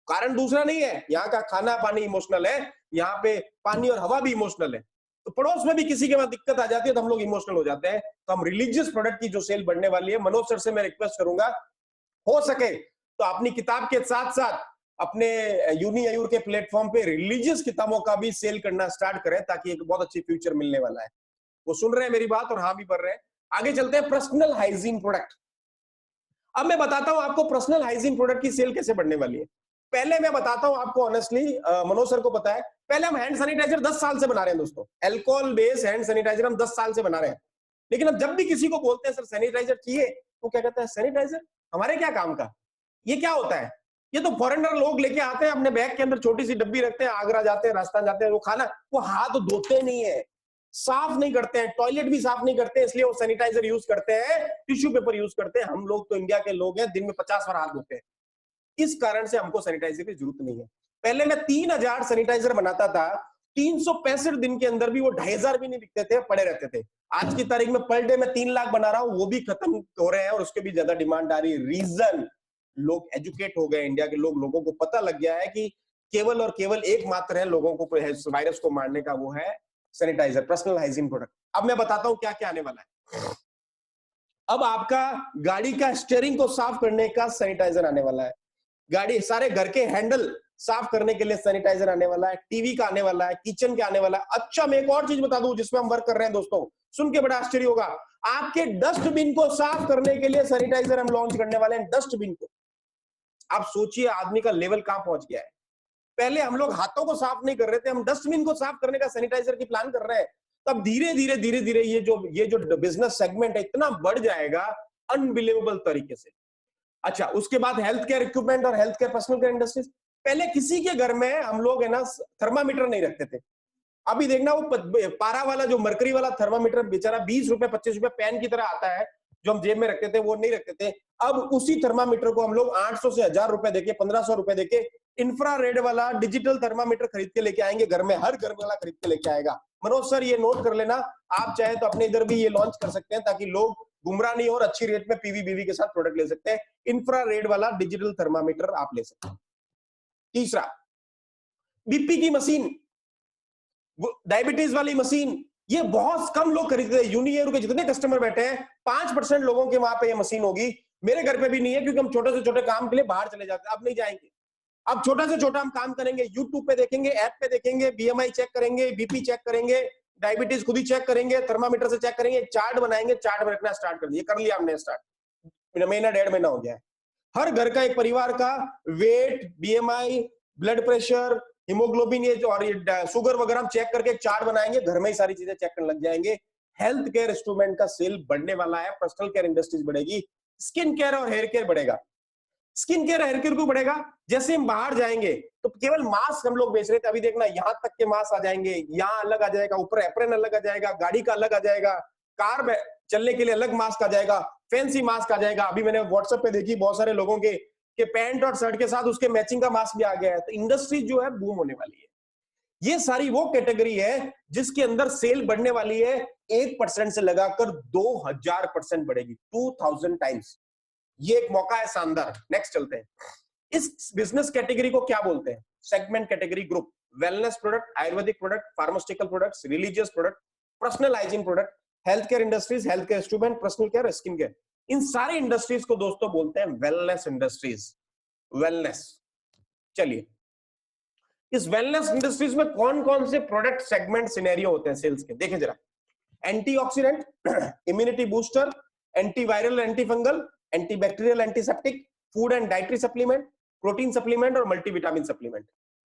कारण दूसरा नहीं है, यहाँ का खाना पानी इमोशनल है, यहाँ पे पानी और हवा भी इमोशनल है। तो पड़ोस में भी किसी के पास दिक्कत आ जाती है तो हम लोग इमोशनल हो जाते हैं। तो हम रिलीजियस प्रोडक्ट की जो सेल बढ़ने वाली है, मनोज सर से मैं रिक्वेस्ट करूंगा, हो सके तो अपनी किताब के साथ साथ अपने यूनिआयुर के प्लेटफॉर्म पे रिलीजियस किताबों का भी सेल करना स्टार्ट करें, ताकि एक बहुत अच्छी फ्यूचर मिलने वाला है। वो सुन रहे हैं मेरी बात और हाँ भी पढ़ रहे हैं। आगे चलते हैं, पर्सनल हाइजीन प्रोडक्ट। अब मैं बताता हूं आपको पर्सनल हाइजीन प्रोडक्ट की सेल कैसे बढ़ने वाली है। पहले मैं बताता हूं आपको ऑनेस्टली, मनोज सर को पता है, पहले हम हैंड सैनिटाइजर 10 साल से बना रहे हैं दोस्तों, अल्कोहल बेस्ड हैंड सैनिटाइजर हम 10 साल से बना रहे हैं। लेकिन अब जब भी किसी को बोलते हैं सर सैनिटाइजर चाहिए, तो क्या कहता है? सैनिटाइजर हमारे क्या काम का? ये क्या होता है? ये तो फॉरेनर लोग लेके आते हैं, अपने बैग के अंदर छोटी सी डब्बी रखते हैं, आगरा जाते हैं, राजस्थान जाते हैं, वो खाना, वो हाथ धोते नहीं है, साफ नहीं करते हैं, टॉयलेट भी साफ नहीं करते हैं, इसलिए वो सैनिटाइजर यूज करते हैं, टिश्यू पेपर यूज करते हैं। हम लोग तो इंडिया के लोग हैं, दिन में 50 बार हाथ धोते हैं। इस कारण से हमको सैनिटाइजर की जरूरत नहीं है। पहले मैं 3000 सैनिटाइजर बनाता था, 365 दिन के अंदर भी वो 2500 भी नहीं बिकते थे, पड़े रहते थे। आज की तारीख में पर डे में 3 लाख बना रहा हूं, वो भी खत्म हो रहे हैं और उसके भी ज्यादा डिमांड आ रही है। रीजन, लोग एजुकेट हो गए, इंडिया के लोग, लोगों को पता लग गया है कि केवल और केवल एकमात्र है लोगों को वायरस को मारने का, वो है सैनिटाइजर, पर्सनल हाइजीन प्रोडक्ट। अब मैं बताता हूं क्या क्या आने वाला है। अब आपका गाड़ी का स्टीयरिंग को साफ करने का सैनिटाइजर आने वाला है। गाड़ी, सारे घर के हैंडल, साफ करने के लिए सैनिटाइजर आने वाला है, टीवी का आने वाला है, किचन का आने वाला है। अच्छा, मैं एक और चीज बता दूं जिसमें हम वर्क कर रहे हैं दोस्तों, सुन के बड़ा आश्चर्य होगा। आपके डस्टबिन को साफ करने के लिए सैनिटाइजर हम लॉन्च करने वाले हैं, डस्टबिन को। आप सोचिए आदमी का लेवल कहां पहुंच गया है। पहले हम लोग हाथों को साफ नहीं कर रहे थे, हम डस्टबिन को साफ करने का सैनिटाइजर की प्लान कर रहे हैं। तब धीरे धीरे ये जो बिजनेस सेगमेंट है इतना बढ़ जाएगा अनबिलीवेबल तरीके से। अच्छा, उसके बाद हेल्थ केयर इक्विपमेंट और health care personal care industries. पहले किसी के घर में हम लोग है ना थर्मामीटर नहीं रखते थे। अभी देखना वो पारा वाला जो मरकरी वाला थर्मामीटर बेचारा 20 रुपए 25 रुपए पेन की तरह आता है, जो हम जेब में रखते थे वो नहीं रखते थे। अब उसी थर्मामीटर को हम लोग 800 से 1000 रुपए देके 1500 रुपए देके इंफ्रारेड वाला डिजिटल थर्मामीटर खरीद के लेके आएंगे घर में, हर घर वाला खरीद के लेके आएगा। मनोज सर ये नोट कर लेना, आप चाहे तो अपने इधर भी ये लॉन्च कर सकते हैं ताकि लोग गुमराह नहीं हो और अच्छी रेट में पीवीबीवी के साथ प्रोडक्ट ले सकते हैं। इंफ्रारेड वाला डिजिटल थर्मामीटर आप ले सकते हैं। तीसरा, बीपी की मशीन, डायबिटीज वाली मशीन, ये बहुत कम लोग खरीदते हैं। यूनियर के जितने कस्टमर बैठे हैं 5% लोगों के वहां पे ये मशीन होगी। मेरे घर पे भी नहीं है क्योंकि हम छोटे से छोटे काम के लिए बाहर चले जाते हैं। अब नहीं जाएंगे, अब छोटा से छोटा हम काम करेंगे, यूट्यूब पे देखेंगे, ऐप पे देखेंगे, बीएमआई चेक करेंगे, बीपी चेक करेंगे, डायबिटीज खुद ही चेक करेंगे, थर्मामीटर से चेक करेंगे, चार्ट बनाएंगे, चार्ट में रखना स्टार्ट कर दिया, कर लिया हमने स्टार्ट। महीना 1.5 महीना हो गया है। हर घर का एक परिवार का weight, BMI, blood pressure, haemoglobin ये और ये शुगर वगैरह हम चेक करके चार्ट बनाएंगे, घर में ही सारी चीजें चेक करने लग जाएंगे। हेल्थ केयर इंस्ट्रूमेंट का सेल बढ़ने वाला है, पर्सनल केयर इंडस्ट्रीज बढ़ेगी, स्किन केयर और हेयर केयर बढ़ेगा। स्किन केयर हेयर केयर को बढ़ेगा। जैसे हम बाहर जाएंगे तो केवल मास्क हम लोग बेच रहे थे, अभी देखना यहां तक के मास्क आ जाएंगे, यहाँ अलग आ जाएगा, ऊपर एप्रन अलग आ जाएगा, गाड़ी का अलग आ जाएगा, कार में चलने के लिए अलग मास्क आ जाएगा, फैंसी मास्क आ जाएगा। अभी मैंने व्हाट्सएप पे देखी बहुत सारे लोगों के पैंट और शर्ट के साथ उसके मैचिंग का मास्क भी आ गया है। तो इंडस्ट्री जो है बूम होने वाली है। ये सारी वो कैटेगरी है जिसके अंदर सेल बढ़ने वाली है, 1% से लगाकर 2000% बढ़ेगी, 2000 टाइम्स। ये एक मौका है शानदार। नेक्स्ट चलते हैं। इस बिजनेस कैटेगरी को क्या बोलते हैं? Segment category group. Wellness product, Ayurvedic product, pharmaceutical products, religious product, personal hygiene product, health care industries, health care instrument, personal care, skin care. इन सारे इंडस्ट्रीज को दोस्तों बोलते हैं वेलनेस इंडस्ट्रीज। वेलनेस। चलिए, इस वेलनेस इंडस्ट्रीज में कौन कौन से प्रोडक्ट सेगमेंट सिनेरियो होते हैं सेल्स के, देखें जरा। Antioxidant, immunity booster, antiviral, antifungal, antibacterial, antiseptic, food and dietary supplement, protein supplement और मल्टीविटामिन सप्लीमेंट।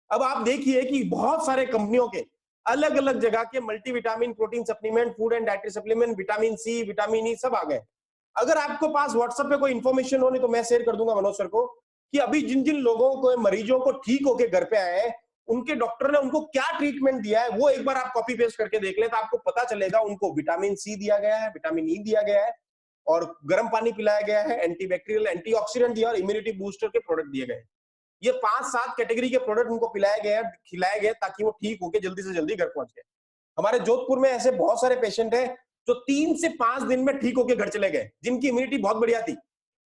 अब आप देखिए कि बहुत सारे कंपनियों के अलग अलग जगह के multivitamin, protein supplement, food and dietary supplement, vitamin C, vitamin E सब आ गए। अगर आपको पास व्हाट्सएप पे कोई इंफॉर्मेशन हो नहीं तो मैं शेयर कर दूंगा मनोज सर को, कि अभी जिन जिन लोगों को, मरीजों को ठीक होके घर पे आए हैं, उनके डॉक्टर ने उनको क्या ट्रीटमेंट दिया है वो एक बार आप कॉपी पेस्ट करके देख ले तो आपको पता चलेगा। उनको विटामिन सी दिया गया है, विटामिन ई दिया गया है और गर्म पानी पिलाया गया है, एंटीबैक्टीरियल, एंटीऑक्सीडेंट दिया और इम्यूनिटी बूस्टर के प्रोडक्ट दिए गए। ये 5-7 कैटेगरी के प्रोडक्ट उनको पिलाए गए, खिलाए गए ताकि वो ठीक होके जल्दी से जल्दी घर पहुंच गए। हमारे जोधपुर में ऐसे बहुत सारे पेशेंट हैं जो 3 से 5 दिन में ठीक होके घर चले गए, जिनकी इम्यूनिटी बहुत बढ़िया थी।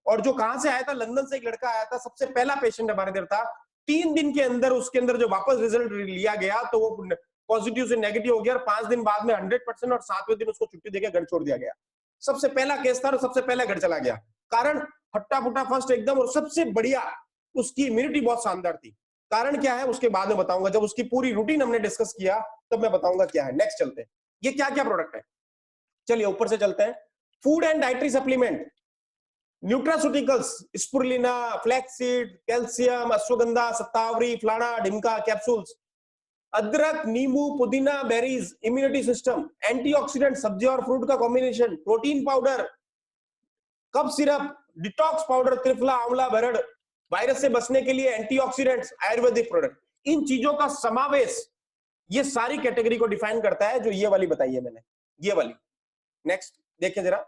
और जो कहां से आया था, लंदन से एक लड़का आया था, सबसे पहला पेशेंट हमारे इधर था। 3 दिन के अंदर उसके अंदर जो वापस रिजल्ट लिया गया तो वो पॉजिटिव से नेगेटिव हो गया और 5 दिन बाद में 100% और 7वें दिन उसको छुट्टी देकर घर छोड़ दिया गया। सबसे पहला केस था और सबसे पहले घर चला गया। कारण हट्टा फुट्टा फर्स्ट एकदम, और सबसे बढ़िया उसकी इम्यूनिटी बहुत शानदार थी। कारण क्या है उसके बाद में बताऊंगा, जब उसकी पूरी रूटीन हमने डिस्कस किया तब मैं बताऊंगा क्या है। नेक्स्ट चलते हैं, ये क्या क्या प्रोडक्ट है। चलिए ऊपर से चलते हैं। Food and dietary supplement, nutraceuticals, spirulina, flaxseed, calcium, ashwagandha, shatavari, फलाना, ढिमका कैप्सूल्स, अदरक, नींबू, पुदीना, बेरीज, इम्यूनिटी सिस्टम, एंटीऑक्सीडेंट, सब्जी और फ्रूट का combination, protein powder, cough syrup, detox powder, त्रिफला, आंवला, बरड़, वायरस से बचने के लिए एंटीऑक्सीडेंट्स, आयुर्वेदिक प्रोडक्ट। इन चीजों का समावेश ये सारी कैटेगरी को डिफाइन करता है, जो ये वाली बताई है मैंने, ये वाली। नेक्स्ट देखिए जरा,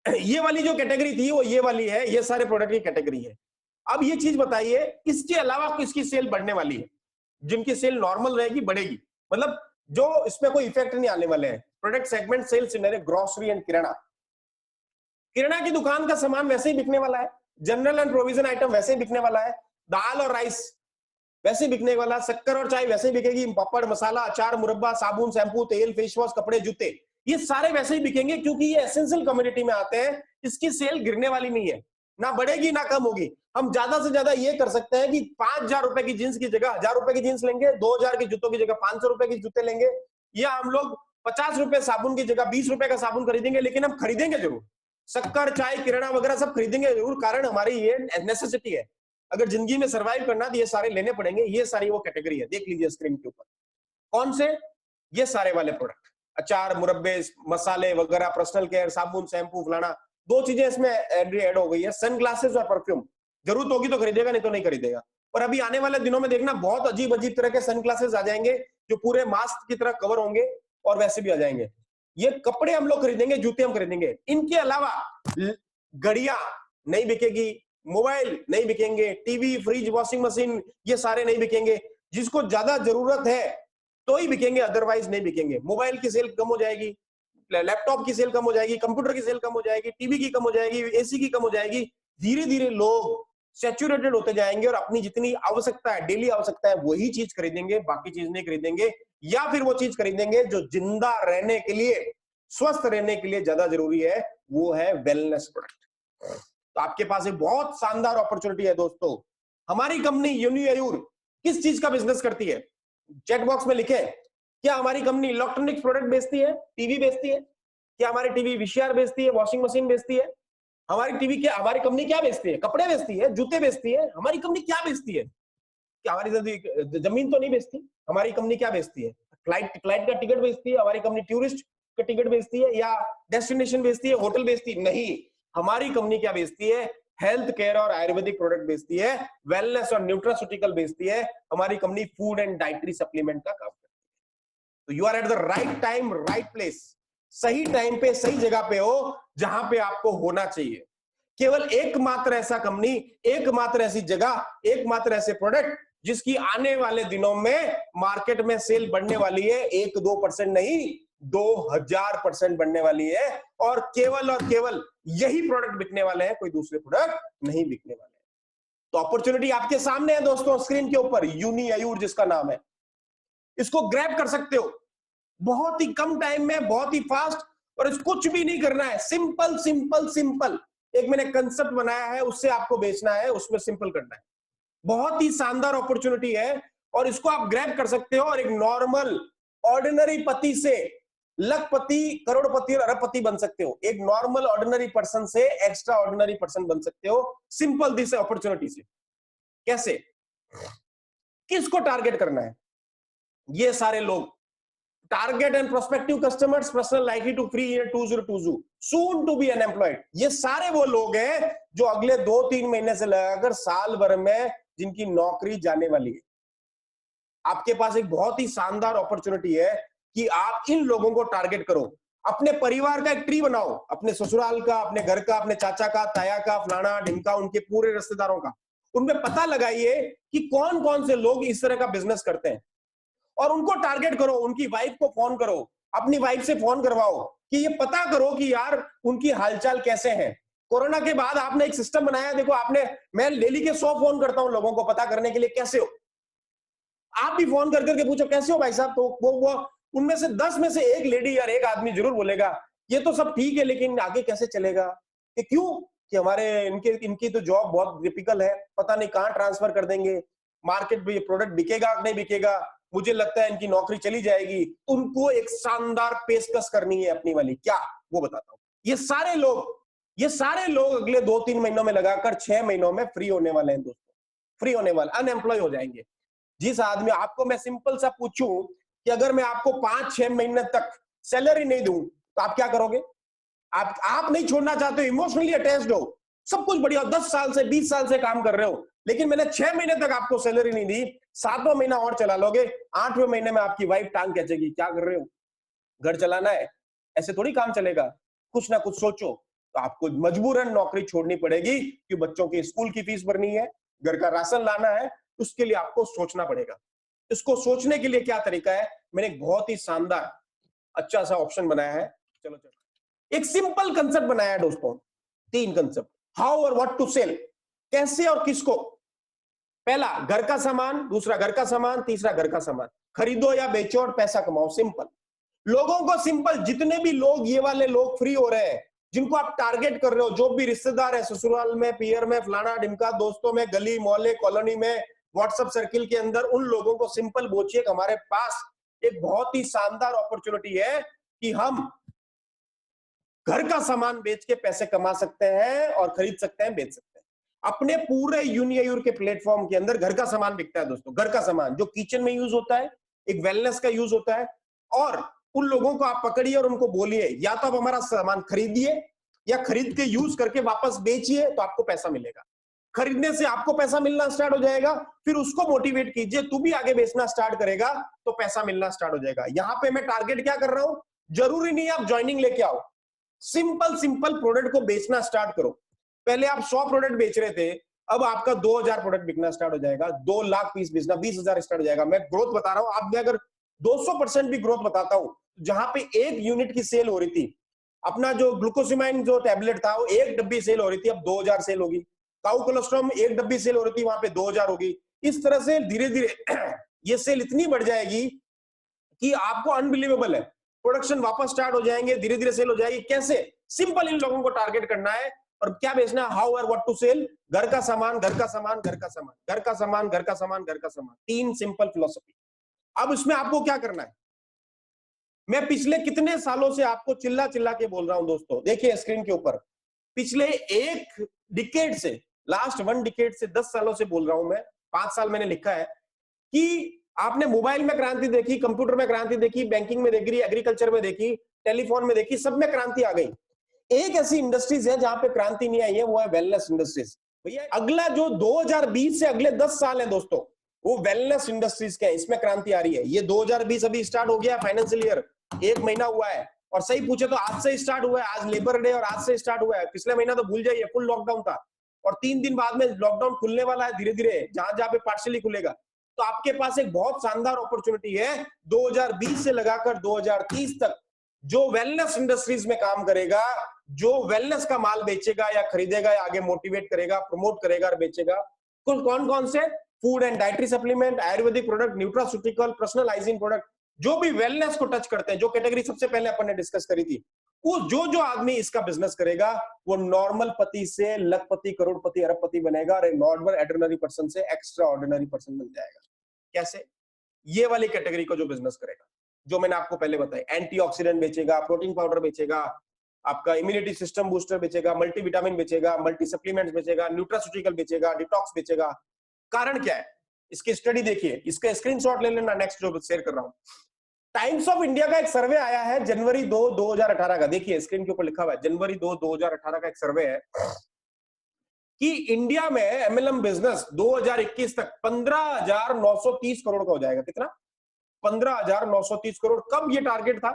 ये वाली जो कैटेगरी थी वो ये वाली है, ये सारे प्रोडक्ट की कैटेगरी है। अब ये चीज बताइए, इसके अलावा किसकी सेल बढ़ने वाली है? जिनकी सेल नॉर्मल रहेगी बढ़ेगी, मतलब जो इसमें कोई इफेक्ट नहीं आने वाले हैं। Product segment sales scenario, grocery and kirana. किराना की दुकान का सामान वैसे ही बिकने वाला है, जनरल एंड प्रोविजन आइटम वैसे ही बिकने वाला है, दाल और राइस वैसे ही बिकने वाला, शक्कर और चाय वैसे ही बिकेगी, पापड़, मसाला, अचार, मुरब्बा, साबुन, शैम्पू, तेल, फेस वॉश, कपड़े, जूते, ये सारे वैसे ही बिकेंगे क्योंकि ये एसेंशियल कम्युनिटी में आते हैं। इसकी सेल गिरने वाली नहीं है। ना बढ़ेगी ना कम होगी। हम ज्यादा से ज्यादा ये कर सकते हैं कि 5,000 रुपए की जींस की जगह 1,000 रुपए की जींस लेंगे, 2,000 के जूतों की जगह 500 रुपए के जूते लेंगे, या हम लोग 50 रुपए साबुन की जगह 20 रुपए का साबुन खरीदेंगे, लेकिन हम खरीदेंगे जरूर। शक्कर, चाय, किराना वगैरह सब खरीदेंगे जरूर, कारण हमारी ये नेसेसिटी है। अगर जिंदगी में सर्वाइव करना तो ये सारे लेने पड़ेंगे। ये सारी वो कैटेगरी है, देख लीजिए स्क्रीन के ऊपर। कौन से? ये सारे वाले प्रोडक्ट, अचार, मुरब्बे, मसाले वगैरह, पर्सनल केयर, साबुन, शैम्पू, फलाना। दो चीजें इसमें ऐड हो गई है, सनग्लासेस और परफ्यूम। जरूरत होगी तो खरीदेगा, नहीं तो नहीं खरीदेगा। और अभी आने वाले दिनों में देखना बहुत अजीब अजीब तरह के सनग्लासेस आ जाएंगे जो पूरे मास्क की तरह कवर होंगे, और वैसे भी आ जाएंगे। ये कपड़े हम लोग खरीदेंगे, जूते हम खरीदेंगे। इनके अलावा घड़ियां नहीं बिकेगी, मोबाइल नहीं बिकेंगे, टीवी, फ्रिज, वॉशिंग मशीन, ये सारे नहीं बिकेंगे। जिसको ज्यादा जरूरत है तो ही बिकेंगे, अदरवाइज नहीं बिकेंगे। मोबाइल की सेल कम हो जाएगी, लैपटॉप की सेल कम हो जाएगी, कंप्यूटर की सेल कम हो जाएगी, टीवी की कम हो जाएगी, एसी की कम हो जाएगी। धीरे धीरे लोग सैचुरेटेड होते जाएंगे और अपनी जितनी आवश्यकता है, डेली आवश्यकता है, वही चीज खरीदेंगे, बाकी चीज नहीं खरीदेंगे। या फिर वो चीज खरीदेंगे जो जिंदा रहने के लिए, स्वस्थ रहने के लिए ज्यादा जरूरी है, वो है वेलनेस प्रोडक्ट। तो आपके पास एक बहुत शानदार अपॉर्चुनिटी है दोस्तों। हमारी कंपनी यूनिआयूर किस चीज का बिजनेस करती है? चैट बॉक्स में लिखें, क्या हमारी कंपनी इलेक्ट्रॉनिक्स प्रोडक्ट बेचती है, टीवी बेचती है? क्या हमारी टीवी वीसीआर बेचती है, वॉशिंग मशीन बेचती है? हमारी टीवी क्या, हमारी कंपनी क्या बेचती है? कपड़े बेचती है, जूते बेचती है? हमारी कंपनी क्या बेचती है? क्या हमारी जमीन तो नहीं बेचती? हमारी कंपनी क्या बेचती है? फ्लाइट फ्लाइट का टिकट बेचती है? हमारी कंपनी टूरिस्ट का टिकट बेचती है, या डेस्टिनेशन बेचती है, होटल बेचती है? नहीं, हमारी कंपनी क्या बेचती है? हेल्थ केयर और आयुर्वेदिक प्रोडक्ट बेचती है, वेलनेस और न्यूट्रास्यूटिकल बेचती है। हमारी company food and dietary supplement का काम करती है। तो you are at the right time, right place. सही टाइम पे सही जगह पे हो, जहां पे आपको होना चाहिए। केवल एकमात्र ऐसा कंपनी, एकमात्र ऐसी जगह, एकमात्र ऐसे प्रोडक्ट जिसकी आने वाले दिनों में मार्केट में सेल बढ़ने वाली है। 1-2% नहीं, 2000% बढ़ने वाली है। और केवल यही प्रोडक्ट बिकने वाले हैं, कोई दूसरे प्रोडक्ट नहीं बिकने वाले हैं। तो अपॉर्चुनिटी आपके सामने है दोस्तों, स्क्रीन के ऊपर, यूनिआयूर जिसका नाम है। इसको ग्रैब कर सकते हो बहुत ही कम टाइम में, बहुत ही फास्ट, और कुछ भी नहीं करना है। सिंपल सिंपल सिंपल एक मैंने कंसेप्ट बनाया है, उससे आपको बेचना है, उसमें सिंपल करना है। बहुत ही शानदार अपॉर्चुनिटी है, और इसको आप ग्रैब कर सकते हो और एक नॉर्मल ऑर्डिनरी पति से लखपति, करोड़पति और अरबपति बन सकते हो। एक नॉर्मल ऑर्डिनरी पर्सन से एक्स्ट्रा ऑर्डिनरी पर्सन बन सकते हो, सिंपल दिस अपॉर्चुनिटी से। कैसे? किसको टारगेट करना है? ये सारे लोग, target and prospective customers, personal likely to free in 2022, soon to be unemployed. ये सारे वो लोग हैं जो अगले 2-3 महीने से लगाकर साल भर में जिनकी नौकरी जाने वाली है। आपके पास एक बहुत ही शानदार अपॉर्चुनिटी है कि आप इन लोगों को टारगेट करो। अपने परिवार का एक ट्री बनाओ, अपने ससुराल का, अपने घर का, अपने चाचा का, ताया का, फलाना ढिमका, उनके पूरे रिश्तेदारों का। उनमें पता लगाइए कि कौन कौन से लोग इस तरह का बिजनेस करते हैं, और उनको टारगेट करो। उनकी वाइफ को फोन करो, अपनी वाइफ से फोन करवाओ कि ये पता करो कि यार उनकी हालचाल कैसे है। कोरोना के बाद आपने एक सिस्टम बनाया, देखो आपने, मैं डेली के 100 फोन करता हूं लोगों को पता करने के लिए कैसे हो। आप भी फोन कर करके पूछो कैसे हो भाई साहब, तो वो उनमें से 10 में से एक लेडी या एक आदमी जरूर बोलेगा ये तो सब ठीक है, लेकिन आगे कैसे चलेगा। कि क्यों? कि हमारे इनकी तो जॉब बहुत टिपिकल है, पता नहीं कहां ट्रांसफर कर देंगे, मार्केट में ये प्रोडक्ट बिकेगा नहीं बिकेगा, मुझे लगता है इनकी नौकरी चली जाएगी। उनको एक शानदार पेशकश करनी है अपनी वाली, क्या वो बताता हूं। ये सारे लोग अगले 2-3 महीनों में लगाकर 6 महीनों में फ्री होने वाले हैं दोस्तों, फ्री होने वाले, अनएम्प्लॉय हो जाएंगे। जिस आदमी, आपको मैं सिंपल सा पूछूं कि अगर मैं आपको 5-6 महीने तक सैलरी नहीं दूं तो आप क्या करोगे? आप नहीं छोड़ना चाहते हो, इमोशनली अटैच्ड हो, सब कुछ बढ़िया, 10 साल से 20 साल से काम कर रहे हो, लेकिन मैंने 6 महीने तक आपको सैलरी नहीं दी, 7वां महीना और चला लोगे, 8वें महीने में आपकी वाइफ टांग खींचेगी, क्या कर रहे हो, घर चलाना है, ऐसे थोड़ी काम चलेगा, कुछ ना कुछ सोचो। तो आपको मजबूरन नौकरी छोड़नी पड़ेगी कि बच्चों की स्कूल की फीस भरनी है, घर का राशन लाना है, उसके लिए आपको सोचना पड़ेगा। इसको सोचने के लिए क्या तरीका है, मैंने एक बहुत ही शानदार अच्छा सा ऑप्शन बनाया है। चलो एक सिंपल कंसेप्ट बनाया है दोस्तों, 3 कंसेप्ट, हाउ और व्हाट टू सेल, कैसे और किसको। पहला घर का सामान, दूसरा घर का सामान, तीसरा घर का सामान, खरीदो या बेचो और पैसा कमाओ, सिंपल। लोगों को सिंपल, जितने भी लोग ये वाले लोग फ्री हो रहे हैं, जिनको आप टारगेट कर रहे हो, जो भी रिश्तेदार है, ससुराल में, पियर में, फलाना ढिमका, दोस्तों में, गली मोहल्ले कॉलोनी में, व्हाट्सएप सर्किल के अंदर, उन लोगों को सिंपल बोलिए कि हमारे पास एक बहुत ही शानदार अपॉर्चुनिटी है कि हम घर का सामान बेच के पैसे कमा सकते हैं और खरीद सकते हैं, बेच सकते हैं। अपने पूरे यूनिआयूर के प्लेटफॉर्म के अंदर घर का सामान बिकता है दोस्तों, घर का सामान जो किचन में यूज होता है, एक वेलनेस का यूज होता है। और उन लोगों को आप पकड़िए और उनको बोलिए या तो आप हमारा सामान खरीदिए या खरीद के यूज करके वापस बेचिए, तो आपको पैसा मिलेगा। खरीदने से आपको पैसा मिलना स्टार्ट हो जाएगा, फिर उसको मोटिवेट कीजिए, तू भी आगे बेचना स्टार्ट करेगा तो पैसा मिलना स्टार्ट हो जाएगा। यहां पे मैं टारगेट क्या कर रहा हूं, जरूरी नहीं आप ज्वाइनिंग लेके आओ, सिंपल सिंपल प्रोडक्ट को बेचना स्टार्ट करो। पहले आप 100 प्रोडक्ट बेच रहे थे, अब आपका 2000 प्रोडक्ट बिकना स्टार्ट हो जाएगा, 2 लाख पीस बेचना, 20,000 स्टार्ट हो जाएगा। मैं ग्रोथ बता रहा हूं, आप में अगर 200% भी ग्रोथ बताता हूं, जहां पे 1 यूनिट की सेल हो रही थी, अपना जो ग्लूकोसिमाइन जो टैबलेट था वो 1 डब्बी सेल हो रही थी, अब 2000 सेल होगी। काउ कोलेस्ट्रॉल 1 डब्बी सेल हो रही थी, वहां पे 2000 होगी। इस तरह से धीरे धीरे ये सेल इतनी बढ़ जाएगी कि आपको अनबिलीवेबल है, प्रोडक्शन वापस स्टार्ट हो जाएंगे, धीरे धीरे सेल हो जाएगी। कैसे? सिंपल इन लोगों को टारगेट करना है और क्या बेचना है, हाउ और व्हाट टू सेल, घर का सामान, घर का सामान, घर का सामान, घर का सामान, घर का सामान, घर का सामान, 3 सिंपल फिलॉसफी। अब इसमें आपको क्या करना है, मैं पिछले कितने सालों से आपको चिल्ला चिल्ला के बोल रहा हूं दोस्तों, देखिए स्क्रीन के ऊपर, पिछले 1 डिकेड से, लास्ट 1 डिकेड से 10 सालों से बोल रहा हूं मैं, 5 साल मैंने लिखा है कि आपने मोबाइल में क्रांति देखी, कंप्यूटर में क्रांति देखी, बैंकिंग में देखी, एग्रीकल्चर में देखी, टेलीफोन में देखी, सब में क्रांति आ गई। एक ऐसी इंडस्ट्रीज है जहां पे क्रांति नहीं आई है, वो है वेलनेस इंडस्ट्रीज। भैया अगला जो 2020 से अगले 10 साल है दोस्तों, वो वेलनेस इंडस्ट्रीज के हैं, इसमें क्रांति आ रही है। ये 2020 अभी स्टार्ट हो गया, फाइनेंशियल ईयर 1 महीना हुआ है, और सही पूछे तो आज से स्टार्ट हुआ है, आज लेबर डे और आज से स्टार्ट हुआ है। पिछले महीना तो भूल जाइए, फुल लॉकडाउन था, और 3 दिन बाद में लॉकडाउन खुलने वाला है धीरे धीरे, जहां जहां पे पार्शियली खुलेगा। तो आपके पास एक बहुत शानदार अपॉर्चुनिटी है 2020 से लगाकर 2030 तक, जो वेलनेस इंडस्ट्रीज में काम करेगा, जो वेलनेस का माल बेचेगा या खरीदेगा या आगे मोटिवेट करेगा, प्रमोट करेगा और बेचेगा। कुल कौन कौन से, food and dietary supplement, Ayurvedic product, nutraceutical, personal hygiene product, जो भी वेलनेस को टच करते हैं, जो कैटेगरी सबसे पहले अपन ने डिस्कस करी थी, वो जो आदमी इसका बिजनेस करेगा, वो नॉर्मल पति से लखपति, करोड़पति, अरबपति बनेगा, और एक नॉर्मल ऑर्डिनरी पर्सन से एक्स्ट्रा ऑर्डिनरी पर्सन बन जाएगा। कैसे? ये वाली कैटेगरी को जो बिजनेस करेगा, जो मैंने आपको पहले बताया, एंटीऑक्सीडेंट बेचेगा, प्रोटीन पाउडर बेचेगा, आपका इम्यूनिटी सिस्टम बूस्टर बेचेगा, मल्टीविटामिन बेचेगा, मल्टी सप्लीमेंट्स बेचेगा, न्यूट्रास्यूटिकल बेचेगा, डिटॉक्स बेचेगा। कारण क्या है? इसकी स्टडी देखिए, इसका स्क्रीनशॉट ले लेना, नेक्स्ट जो शेयर कर रहा हूं। टाइम्स ऑफ इंडिया का एक सर्वे आया है जनवरी 2, 2018 का, देखिए स्क्रीन के ऊपर लिखा हुआ है, जनवरी 2, 2018 का एक सर्वे है कि इंडिया में एमएलएम बिजनेस 2021 तक 15,930 करोड़ का हो जाएगा। कितना? 15,930 करोड़। कब ये टारगेट था?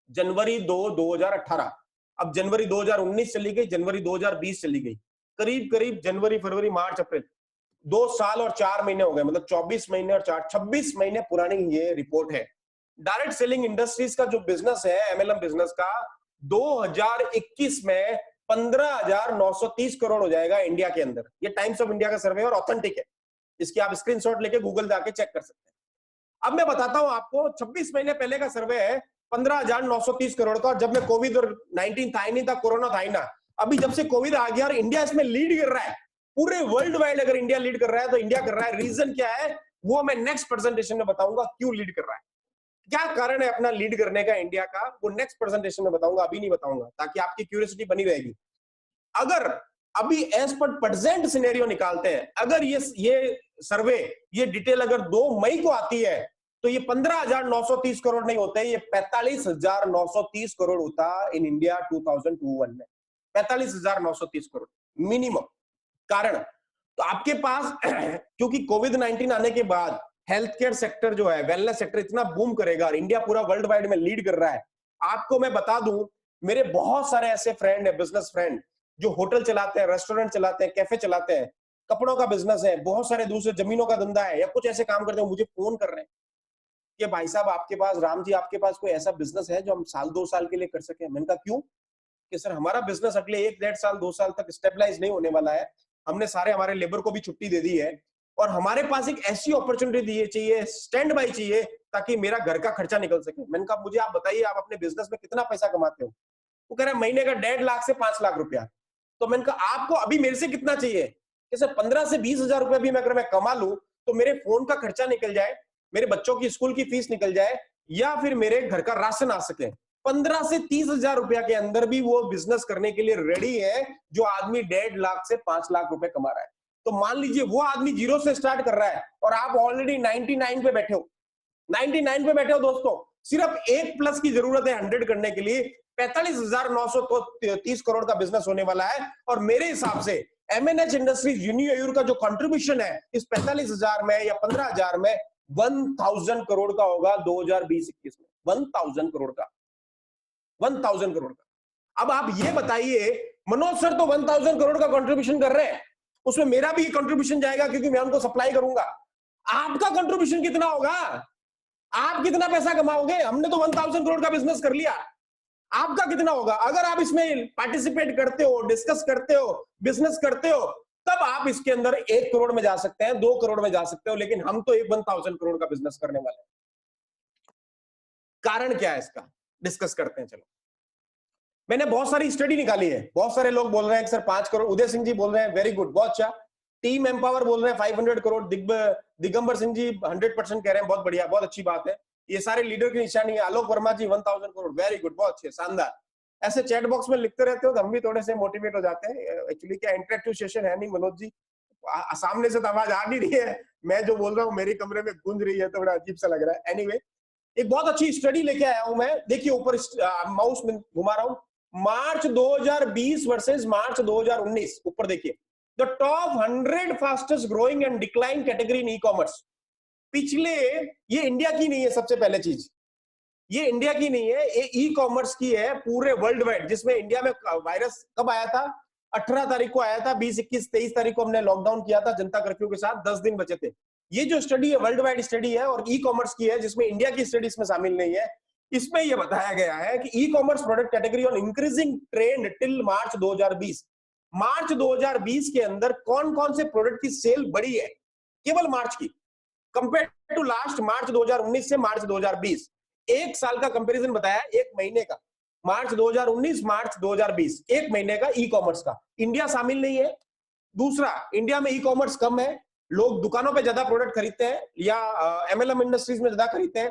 जनवरी 2, 2018। अब जनवरी 2019 चली गई, जनवरी 2020 चली गई, करीब करीब जनवरी, फरवरी, मार्च, अप्रैल, 2 साल और 4 महीने हो गए, मतलब 24 महीने और 26 महीने पुरानी ये रिपोर्ट है। डायरेक्ट सेलिंग इंडस्ट्रीज का जो बिजनेस है, एमएलएम बिजनेस का, 2021 में 15,930 करोड़ हो जाएगा इंडिया के अंदर। ये टाइम्स ऑफ इंडिया का सर्वे और ऑथेंटिक है, इसकी आप स्क्रीनशॉट लेके गूगल जाके चेक कर सकते हैं। अब मैं बताता हूं आपको, 26 महीने पहले का सर्वे है 15,930 करोड़ का। जब में कोविड और 19 था ही नहीं था, कोरोना था ही ना। अभी जब से कोविड आ गया और इंडिया इसमें लीड कर रहा है, पूरे वर्ल्ड वाइड अगर इंडिया लीड कर रहा है तो इंडिया कर रहा है। रीजन क्या है वो मैं नेक्स्ट प्रेजेंटेशन में बताऊंगा, क्यों लीड कर रहा है, क्या कारण है अपना लीड करने का इंडिया का, वो नेक्स्ट प्रेजेंटेशन में बताऊंगा, अभी नहीं बताऊंगा, ताकि आपकी क्यूरियोसिटी बनी रहेगी। अगर अभी एज पर प्रेजेंट सिनेरियो निकालते हैं, अगर ये सर्वे, ये डिटेल अगर 2 मई को आती है, तो ये 15,930 करोड़ नहीं होते, ये 45,930 करोड़ होता इन इंडिया 2021 में। 45,930 करोड़ मिनिमम। कारण, तो आपके पास क्योंकि कोविड-19 आने के बाद हेल्थ केयर सेक्टर जो है, वेलनेस सेक्टर इतना बूम करेगा और इंडिया पूरा वर्ल्ड वाइड में लीड कर रहा है। आपको मैं बता दूं, मेरे बहुत सारे ऐसे फ्रेंड है, बिजनेस फ्रेंड, जो होटल चलाते हैं, रेस्टोरेंट चलाते हैं, कैफे चलाते हैं, कपड़ों का बिजनेस है, बहुत सारे दूसरे जमीनों का धंधा है, या कुछ ऐसे काम करते हैं, मुझे फोन कर रहे हैं कि भाई साहब आपके पास, राम जी आपके पास कोई ऐसा बिजनेस है जो हम साल 2 साल के लिए कर सके। मैंने कहा क्यों? कि सर हमारा बिजनेस अगले 1 डेढ़ साल 2 साल तक स्टेबलाइज नहीं होने वाला है, हमने सारे हमारे लेबर को भी छुट्टी दे दी है, और हमारे पास एक ऐसी अपॉर्चुनिटी दी चाहिए, स्टैंड बाई चाहिए, ताकि मेरा घर का खर्चा निकल सके। मैंने कहा मुझे आप बताइए, आप अपने बिजनेस में कितना पैसा कमाते हो? वो कह रहा है महीने का 1.5 लाख से 5 लाख रुपया। तो मैंने कहा आपको अभी मेरे से कितना चाहिए कि सर 15 से 20 हजार रुपया भी मैं अगर मैं कमा लूं तो मेरे फोन का खर्चा निकल जाए, मेरे बच्चों की स्कूल की फीस निकल जाए, या फिर मेरे घर का राशन आ सके। 15 से 30 हजार रुपया के अंदर भी वो बिजनेस करने के लिए रेडी है जो आदमी 1.5 लाख से 5 लाख रुपए कमा रहा है। तो मान लीजिए वो आदमी जीरो से स्टार्ट कर रहा है और आप ऑलरेडी 99 पे बैठे हो, 99 पे बैठे हो दोस्तों। सिर्फ 1 प्लस की जरूरत है 100 करने के लिए। 45,930 करोड़ का बिजनेस होने वाला है। और मेरे हिसाब से एमएनएच इंडस्ट्रीज यूनिआयूर का जो कंट्रीब्यूशन है इस 45,000 में या 15,000 में 1000 करोड़ का होगा 2020-21 में। 1000 करोड़ का, 1000 करोड़ का। अब आप ये बताइए, मनोज सर तो 1000 करोड़ का कंट्रीब्यूशन कर रहे हैं, उसमें मेरा भी कंट्रीब्यूशन जाएगा क्योंकि मैं उनको सप्लाई करूंगा। आपका कंट्रीब्यूशन कितना होगा? आप कितना पैसा कमाओगे? हमने तो 1000 करोड़ का बिजनेस कर लिया, आपका कितना होगा? अगर आप इसमें पार्टिसिपेट करते हो, डिस्कस करते हो, बिजनेस करते हो, तब आप इसके अंदर 1 करोड़ में जा सकते हैं, 2 करोड़ में जा सकते हो, लेकिन हम तो 1000 करोड़ का बिजनेस करने वाले हैं। कारण क्या है इसका? डिस्कस करते हैं। चलो, मैंने बहुत सारी स्टडी निकाली है। बहुत सारे लोग बोल रहे हैं कि सर 5 करोड़, उदय सिंह जी बोल रहे हैं वेरी गुड, बहुत अच्छा। टीम एम्पावर बोल रहे हैं 500 करोड़, दिगंबर सिंह जी 100% कह रहे हैं बहुत बढ़िया, बहुत अच्छी बात है। ये सारे लीडर की निशानी है। आलोक वर्मा जी 1000 करोड़, वेरी गुड, बहुत अच्छे, शानदार। ऐसे चैट बॉक्स में लिखते रहते हो तो हम भी थोड़े से मोटिवेट हो जाते हैं। एक्चुअली क्या इंटरेक्टिव सेशन है नहीं मनोज जी, सामने से तो आवाज आ नहीं रही है, मैं जो बोल रहा हूँ मेरे कमरे में गूंज रही है तो बड़ा अजीब सा लग रहा है। एनीवे, एक बहुत अच्छी स्टडी लेके आया हूं मैं। देखिए ऊपर माउस में घुमा रहा हूं, मार्च 2020 वर्सेस मार्च 2019। ऊपर देखिए, the top 100 fastest growing and decline category in e commerce. पिछले, ये इंडिया की नहीं है सबसे पहले चीज, ये इंडिया की नहीं है, ये ई कॉमर्स की है पूरे वर्ल्ड वाइड। जिसमें इंडिया में वायरस कब आया था? 18 तारीख को आया था, 20, 21, 23 तारीख को हमने लॉकडाउन किया था जनता कर्फ्यू के साथ, 10 दिन बचे थे। ये जो स्टडी है वर्ल्ड वाइड स्टडी है और ई कॉमर्स की है, जिसमें इंडिया की स्टडी इसमें शामिल नहीं है। इसमें यह बताया गया है कि e commerce product category on increasing trend till March 2020। मार्च 2020 के अंदर कौन कौन से प्रोडक्ट की सेल बढ़ी है, केवल मार्च की, कंपेयर टू लास्ट मार्च 2019 से मार्च 2020। एक साल का कंपैरिजन बताया, एक महीने का, मार्च 2019 मार्च 2020, एक महीने का ई कॉमर्स का। इंडिया शामिल नहीं है। दूसरा, इंडिया में ई कॉमर्स कम है, लोग दुकानों पे ज्यादा प्रोडक्ट खरीदते हैं या एमएलएम इंडस्ट्रीज में ज्यादा खरीदते हैं,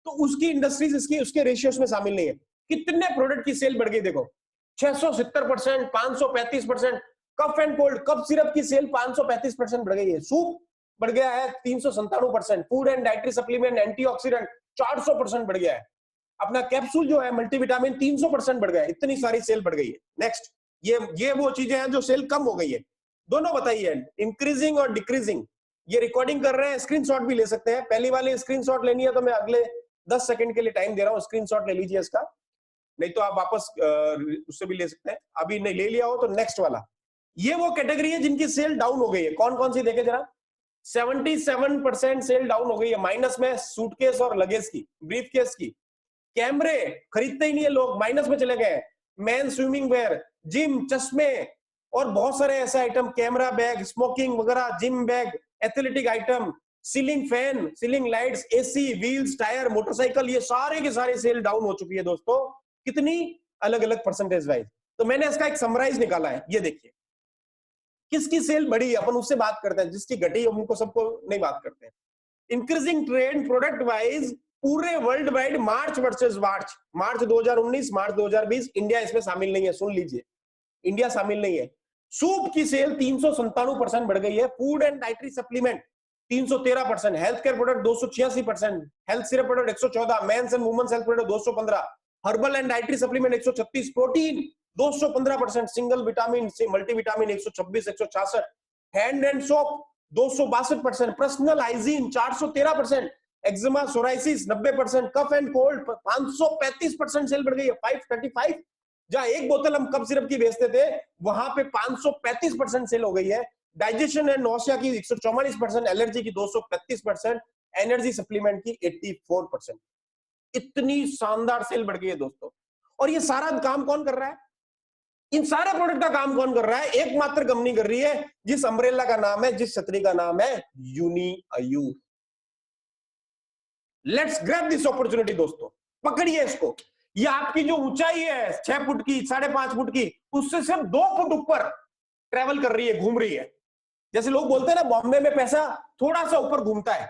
तो उसकी इंडस्ट्रीज इसकी उसके रेशियोज में शामिल नहीं है। कितने प्रोडक्ट की सेल बढ़ गई देखो, 670%, 535%। Cough and cold, cough syrup की सेल 535% बढ़ गई है। सूप बढ़ गया है 397%। Food and dietary supplement, antioxidant 400% बढ़ गया है। अपना कैप्सूल जो है मल्टीविटामिन 300% बढ़ गया है। इतनी सारी सेल बढ़ गई है। नेक्स्ट, ये वो चीजें हैं जो सेल कम हो गई है। दोनों बताइए, इंक्रीजिंग और डिक्रीजिंग। ये रिकॉर्डिंग कर रहे हैं, स्क्रीनशॉट भी ले सकते हैं। पहली वाली स्क्रीनशॉट लेनी है तो मैं अगले 10 सेकंड के लिए टाइम दे रहा हूं, स्क्रीनशॉट ले लीजिए इसका, नहीं तो आप वापस उससे भी ले सकते हैं। अभी नहीं ले लिया हो तो नेक्स्ट वाला। ये वो कैटेगरी है जिनकी सेल डाउन हो गई है। कौन कौन सी देखे जरा? 77% सेल डाउन हो गई है। माइनस में सूटकेस और लगेज की, ब्रीफकेस की। कैमरे खरीदते ही नहीं है लोग, माइनस में चले गए। मैन स्विमिंग वेयर, जिम, चश्मे और बहुत सारे ऐसे आइटम, कैमरा बैग, स्मोकिंग वगैरह, gym bag, athletic item, ceiling fan, ceiling lights, AC, wheels, tyre, motorcycle, ये सारे के सारे सेल डाउन हो चुकी है दोस्तों। कितनी अलग अलग परसेंटेज वाइज। तो मैंने इसका एक समराइज निकाला है, ये देखिए किसकी सेल बढ़ी है, अपन उससे बात करते हैं। जिसकी घटी उनको सबको नहीं बात करते हैं। इंक्रीजिंग ट्रेंड प्रोडक्ट वाइज पूरे वर्ल्ड वाइड, मार्च वर्सेस मार्च, मार्च 2019 मार्च 2020। इंडिया इसमें शामिल नहीं है, सुन लीजिए, इंडिया शामिल नहीं है। सूप की सेल 397% बढ़ गई है। Food and dietary supplement 313%, health care product 286%, health syrup product 114, men's and women's health product 215, herbal and dietary supplement 136, protein 215%, single vitamin से multivitamin 126, 166, hand and soap 262%, personal hygiene 413%, eczema psoriasis 90%, cough and cold 535% sale बढ़ गई है। 535, जहां एक बोतल हम कफ सिरप की बेचते थे वहां पे 535% सेल हो गई है। डाइजेशन एंड नौसिया की 144%, एलर्जी की 235%, एनर्जी सप्लीमेंट की 84%। इतनी शानदार सेल बढ़ गई है दोस्तों। और ये सारा काम कौन कर रहा है? इन सारे प्रोडक्ट का काम कौन कर रहा है? एकमात्र कंपनी कर रही है, जिस अम्ब्रेला का नाम है, जिस छतरी का नाम है यूनिआयूर। लेट्स ग्रैब दिस अपॉर्चुनिटी दोस्तों, पकड़िए इसको। ये आपकी जो ऊंचाई है 6 फुट की, 5.5 फुट की, उससे सिर्फ 2 फुट ऊपर ट्रेवल कर रही है, घूम रही है। जैसे लोग बोलते हैं ना, बॉम्बे में पैसा थोड़ा सा ऊपर घूमता है,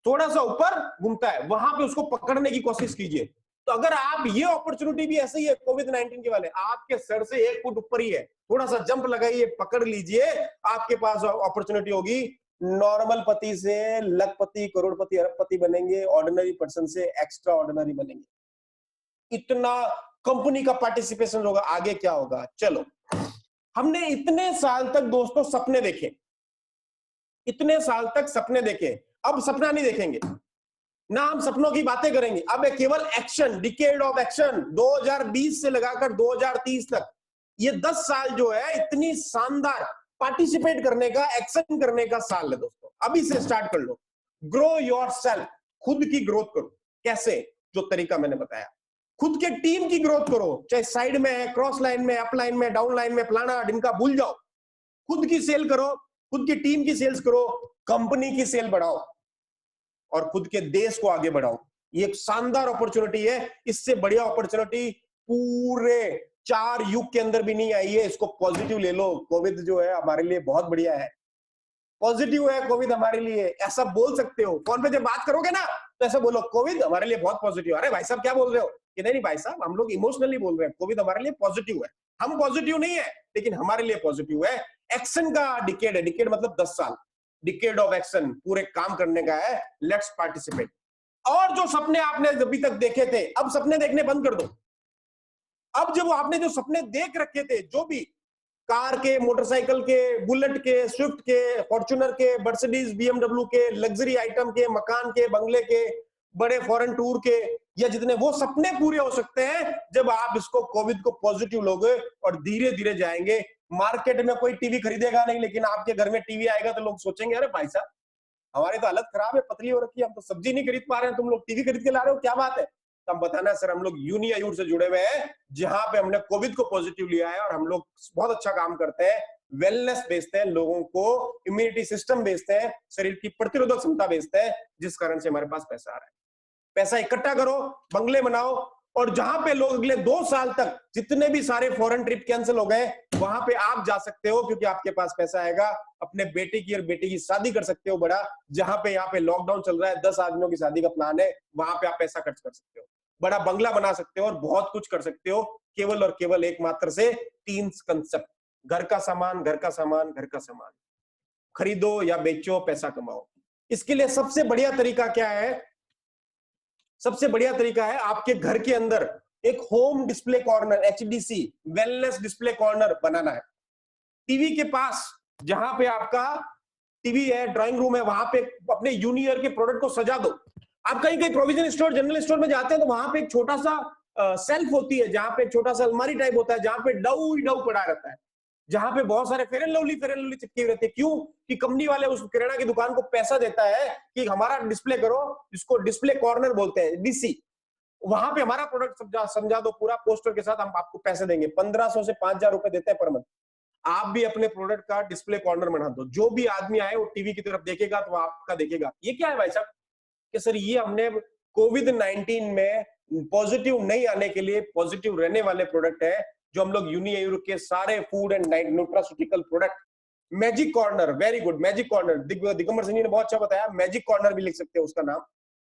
थोड़ा सा ऊपर घूमता है, वहां पे उसको पकड़ने की कोशिश कीजिए। तो अगर आप, ये अपॉर्चुनिटी भी ऐसे ही है कोविड-19 के वाले, आपके सर से 1 फुट ऊपर ही है, थोड़ा सा जंप लगाइए, पकड़ लीजिए, आपके पास अपॉर्चुनिटी होगी। नॉर्मल पति से लखपति, करोड़पति, अरबपति बनेंगे, ऑर्डिनरी पर्सन से एक्स्ट्रा ऑर्डिनरी बनेंगे। इतना कंपनी का पार्टिसिपेशन होगा, आगे क्या होगा। चलो, हमने इतने साल तक दोस्तों सपने देखे, इतने साल तक सपने देखे, अब सपना नहीं देखेंगे ना, हम सपनों की बातें करेंगे, अब केवल एक्शन, डिकेड ऑफ एक्शन। 2020 से लगाकर 2030 तक, ये 10 साल जो है, इतनी शानदार पार्टिसिपेट करने का, एक्शन करने का साल है दोस्तों। अभी से स्टार्ट कर लो, ग्रो योर सेल्फ, खुद की ग्रोथ करो। कैसे? जो तरीका मैंने बताया, खुद के टीम की ग्रोथ करो, चाहे साइड में है, क्रॉस लाइन में, अप लाइन में, डाउन लाइन में, फलाना ढिमका भूल जाओ। खुद की सेल करो, खुद की टीम की सेल्स करो, कंपनी की सेल बढ़ाओ और खुद के देश को आगे बढ़ाओ। ये एक शानदार अपॉर्चुनिटी है, इससे बढ़िया अपॉर्चुनिटी पूरे 4 युग के अंदर भी नहीं आई है। इसको पॉजिटिव ले लो। कोविड जो है हमारे लिए बहुत बढ़िया है, पॉजिटिव है कोविड हमारे लिए, ऐसा बोल सकते हो। फोन पे जब बात करोगे ना, तो ऐसा बोलो, कोविड हमारे लिए बहुत पॉजिटिव। अरे भाई साहब क्या बोल रहे हो? कि नहीं नहीं भाई साहब, हम लोग इमोशनली बोल रहे हैं, कोविड हमारे लिए पॉजिटिव है। हम पॉजिटिव नहीं है, लेकिन हमारे लिए पॉजिटिव है। एक्शन का डिकेड है, डिकेड मतलब 10 साल, डिकेड ऑफ एक्शन, पूरे काम करने का है। Let's participate. और जो सपने आपने अभी तक देखे थे, अब सपने देखने बंद कर दो। अब जब आपने जो सपने देख रखे थे, जो भी कार के, मोटरसाइकिल के, बुलेट के, स्विफ्ट के, फॉर्च्यूनर के, मर्सिडीज, बीएमडब्ल्यू के, लग्जरी आइटम के, मकान के, बंगले के, बड़े फॉरेन टूर के, या जितने, वो सपने पूरे हो सकते हैं जब आप इसको, कोविड को पॉजिटिव लोगे और धीरे धीरे जाएंगे। मार्केट में कोई टीवी खरीदेगा नहीं, लेकिन आपके घर में टीवी आएगा तो लोग सोचेंगे, अरे भाई साहब हमारी तो हालत खराब है, पतली हो रखी है, हम तो सब्जी नहीं खरीद पा रहे हैं, तुम लोग टीवी खरीद के ला रहे हो, क्या बात है? तो हम बताना, सर हम लोग यूनिआयूर से जुड़े हुए हैं, जहां पे हमने कोविड को पॉजिटिव लिया है और हम लोग बहुत अच्छा काम करते हैं। वेलनेस बेचते हैं, लोगों को इम्यूनिटी सिस्टम बेचते हैं, शरीर की प्रतिरोधक क्षमता बेचते हैं, जिस कारण से हमारे पास पैसा आ रहा है। पैसा इकट्ठा करो, बंगले बनाओ, और जहां पे लोग अगले 2 साल तक, जितने भी सारे फॉरेन ट्रिप कैंसिल हो गए, वहां पे आप जा सकते हो, क्योंकि आपके पास पैसा आएगा। अपने बेटे की और बेटी की शादी कर सकते हो बड़ा, जहां पे यहाँ पे लॉकडाउन चल रहा है, 10 आदमियों की शादी का प्लान है, वहां पे आप पैसा खर्च कर सकते हो, बड़ा बंगला बना सकते हो और बहुत कुछ कर सकते हो, केवल और केवल एकमात्र से 3 कंसेप्ट। घर का सामान, घर का सामान, घर का सामान, खरीदो या बेचो, पैसा कमाओ। इसके लिए सबसे बढ़िया तरीका क्या है? सबसे बढ़िया तरीका है, आपके घर के अंदर एक home display corner, HDC, wellness display corner बनाना है। टीवी के पास, जहां पे आपका टीवी है, ड्राइंग रूम है, वहां पे अपने यूनियर के प्रोडक्ट को सजा दो। आप कहीं कहीं प्रोविजन स्टोर, जनरल स्टोर में जाते हैं, तो वहां पे एक छोटा सा सेल्फ होती है, जहां पे एक छोटा सा अलमारी टाइप होता है, जहां पे डव ही डव पड़ा रहता है, जहां पे बहुत सारे फेयर एंड लवली चिपके रहते हैं। क्यों? कि कंपनी वाले उस किराना की दुकान को पैसा देता है कि हमारा डिस्प्ले करो, जिसको डिस्प्ले कॉर्नर बोलते हैं, डीसी। वहां पे हमारा प्रोडक्ट समझा दो पूरा पोस्टर के साथ, हम आपको पैसे देंगे। 1500 से 5000 रुपए देते हैं पर मंथ। आप भी अपने प्रोडक्ट का डिस्प्ले कॉर्नर बना दो, जो भी आदमी आए वो टीवी की तरफ देखेगा तो वो आपका देखेगा। ये क्या है भाई साहब? कि सर ये हमने कोविड-19 में पॉजिटिव नहीं आने के लिए पॉजिटिव रहने वाले प्रोडक्ट है, जो हम लोग यूनिआयूर के सारे food and nutraceutical product. Magic corner, very good, magic corner, Digambar Singh ji ने बहुत अच्छा बताया। मैजिक कॉर्नर भी लिख सकते हैं उसका नाम,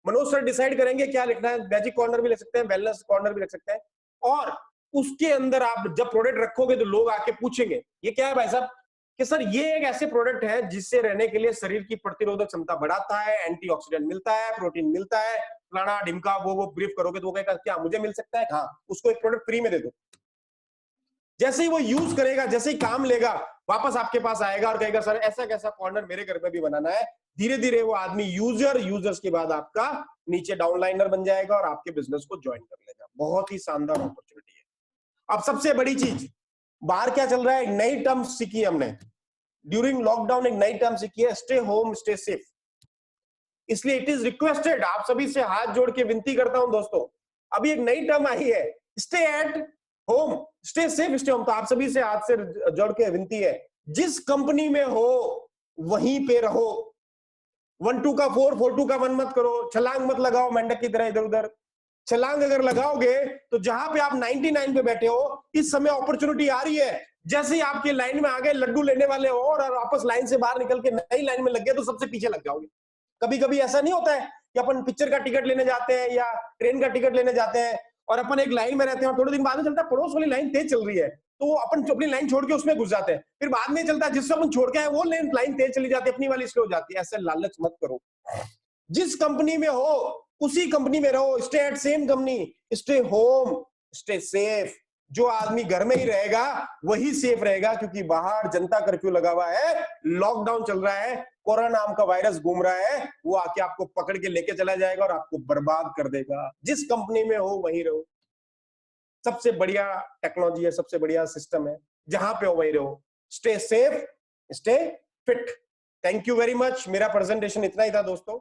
मनोज सर डिसाइड करेंगे क्या लिखना है। मैजिक कॉर्नर भी लिख सकते हैं, वेलनेस कॉर्नर भी लिख सकते हैं। और उसके अंदर आप जब प्रोडक्ट रखोगे तो लोग आके पूछेंगे, ये क्या है भाई साहब? कि सर ये एक ऐसे प्रोडक्ट है जिससे रहने के लिए शरीर की प्रतिरोधक क्षमता बढ़ाता है, एंटीऑक्सीडेंट मिलता है, प्रोटीन मिलता है, फलाना ढिमका, वो ब्रीफ करोगे तो वो कहेगा क्या मुझे मिल सकता है? हाँ, उसको एक प्रोडक्ट फ्री में दे दो। जैसे ही वो यूज करेगा, जैसे ही काम लेगा, वापस आपके पास आएगा और कहेगा सर ऐसा कैसा कॉर्नर मेरे घर पे भी बनाना है। धीरे धीरे वो आदमी यूजर्स के बाद आपका नीचे डाउनलाइनर बन जाएगा और आपके बिजनेस को ज्वाइन कर लेगा। बहुत ही शानदार अपॉर्चुनिटी है। अब सबसे बड़ी चीज, बाहर क्या चल रहा है? एक नई टर्म सीखी हमने ड्यूरिंग लॉकडाउन, एक नई टर्म सीखी है, स्टे होम स्टे सेफ। इसलिए इट इज रिक्वेस्टेड, आप सभी से हाथ जोड़ के विनती करता हूं दोस्तों, अभी एक नई टर्म आई है, stay at home stay safe stay home. तो आप सभी से हाथ से जोड़ के विनती है, जिस कंपनी में हो वहीं पे रहो। 1 2 का 4 4 2 का 1 मत करो, छलांग मत लगाओ मेंढक की तरह इधर उधर। छलांग अगर लगाओगे तो जहां पे आप 99 पे बैठे हो, इस समय अपॉर्चुनिटी आ रही है, जैसे ही आपके लाइन में आ गए लड्डू लेने वाले हो और वापस लाइन से बाहर निकल के नई लाइन में लग गए तो सबसे पीछे लग जाओगे। कभी कभी ऐसा नहीं होता है कि अपन पिक्चर का टिकट लेने जाते हैं या ट्रेन का टिकट लेने जाते हैं और अपन एक लाइन में रहते हैं और थोड़े दिन बाद में चलता है पड़ोस वाली लाइन तेज चल रही है, तो अपन अपनी लाइन छोड़ के उसमें घुस जाते हैं, फिर बाद में चलता है जिससे अपन छोड़ के आए वो लाइन तेज चली जाती है, अपनी वाली स्लो हो जाती है। ऐसे लालच मत करो। जिस कंपनी में हो उसी कंपनी में रहो, stay at same company, stay home, stay safe. जो आदमी घर में ही रहेगा वही सेफ रहेगा, क्योंकि बाहर जनता कर्फ्यू लगा हुआ है, लॉकडाउन चल रहा है, कोरोना नाम का वायरस घूम रहा है, वो आके आपको पकड़ के लेके चला जाएगा और आपको बर्बाद कर देगा। जिस कंपनी में हो वहीं रहो। सबसे बढ़िया टेक्नोलॉजी है, सबसे बढ़िया सिस्टम है, जहां पे हो वहीं रहो। Stay safe, stay fit. Thank you very much. मेरा प्रेजेंटेशन इतना ही था दोस्तों।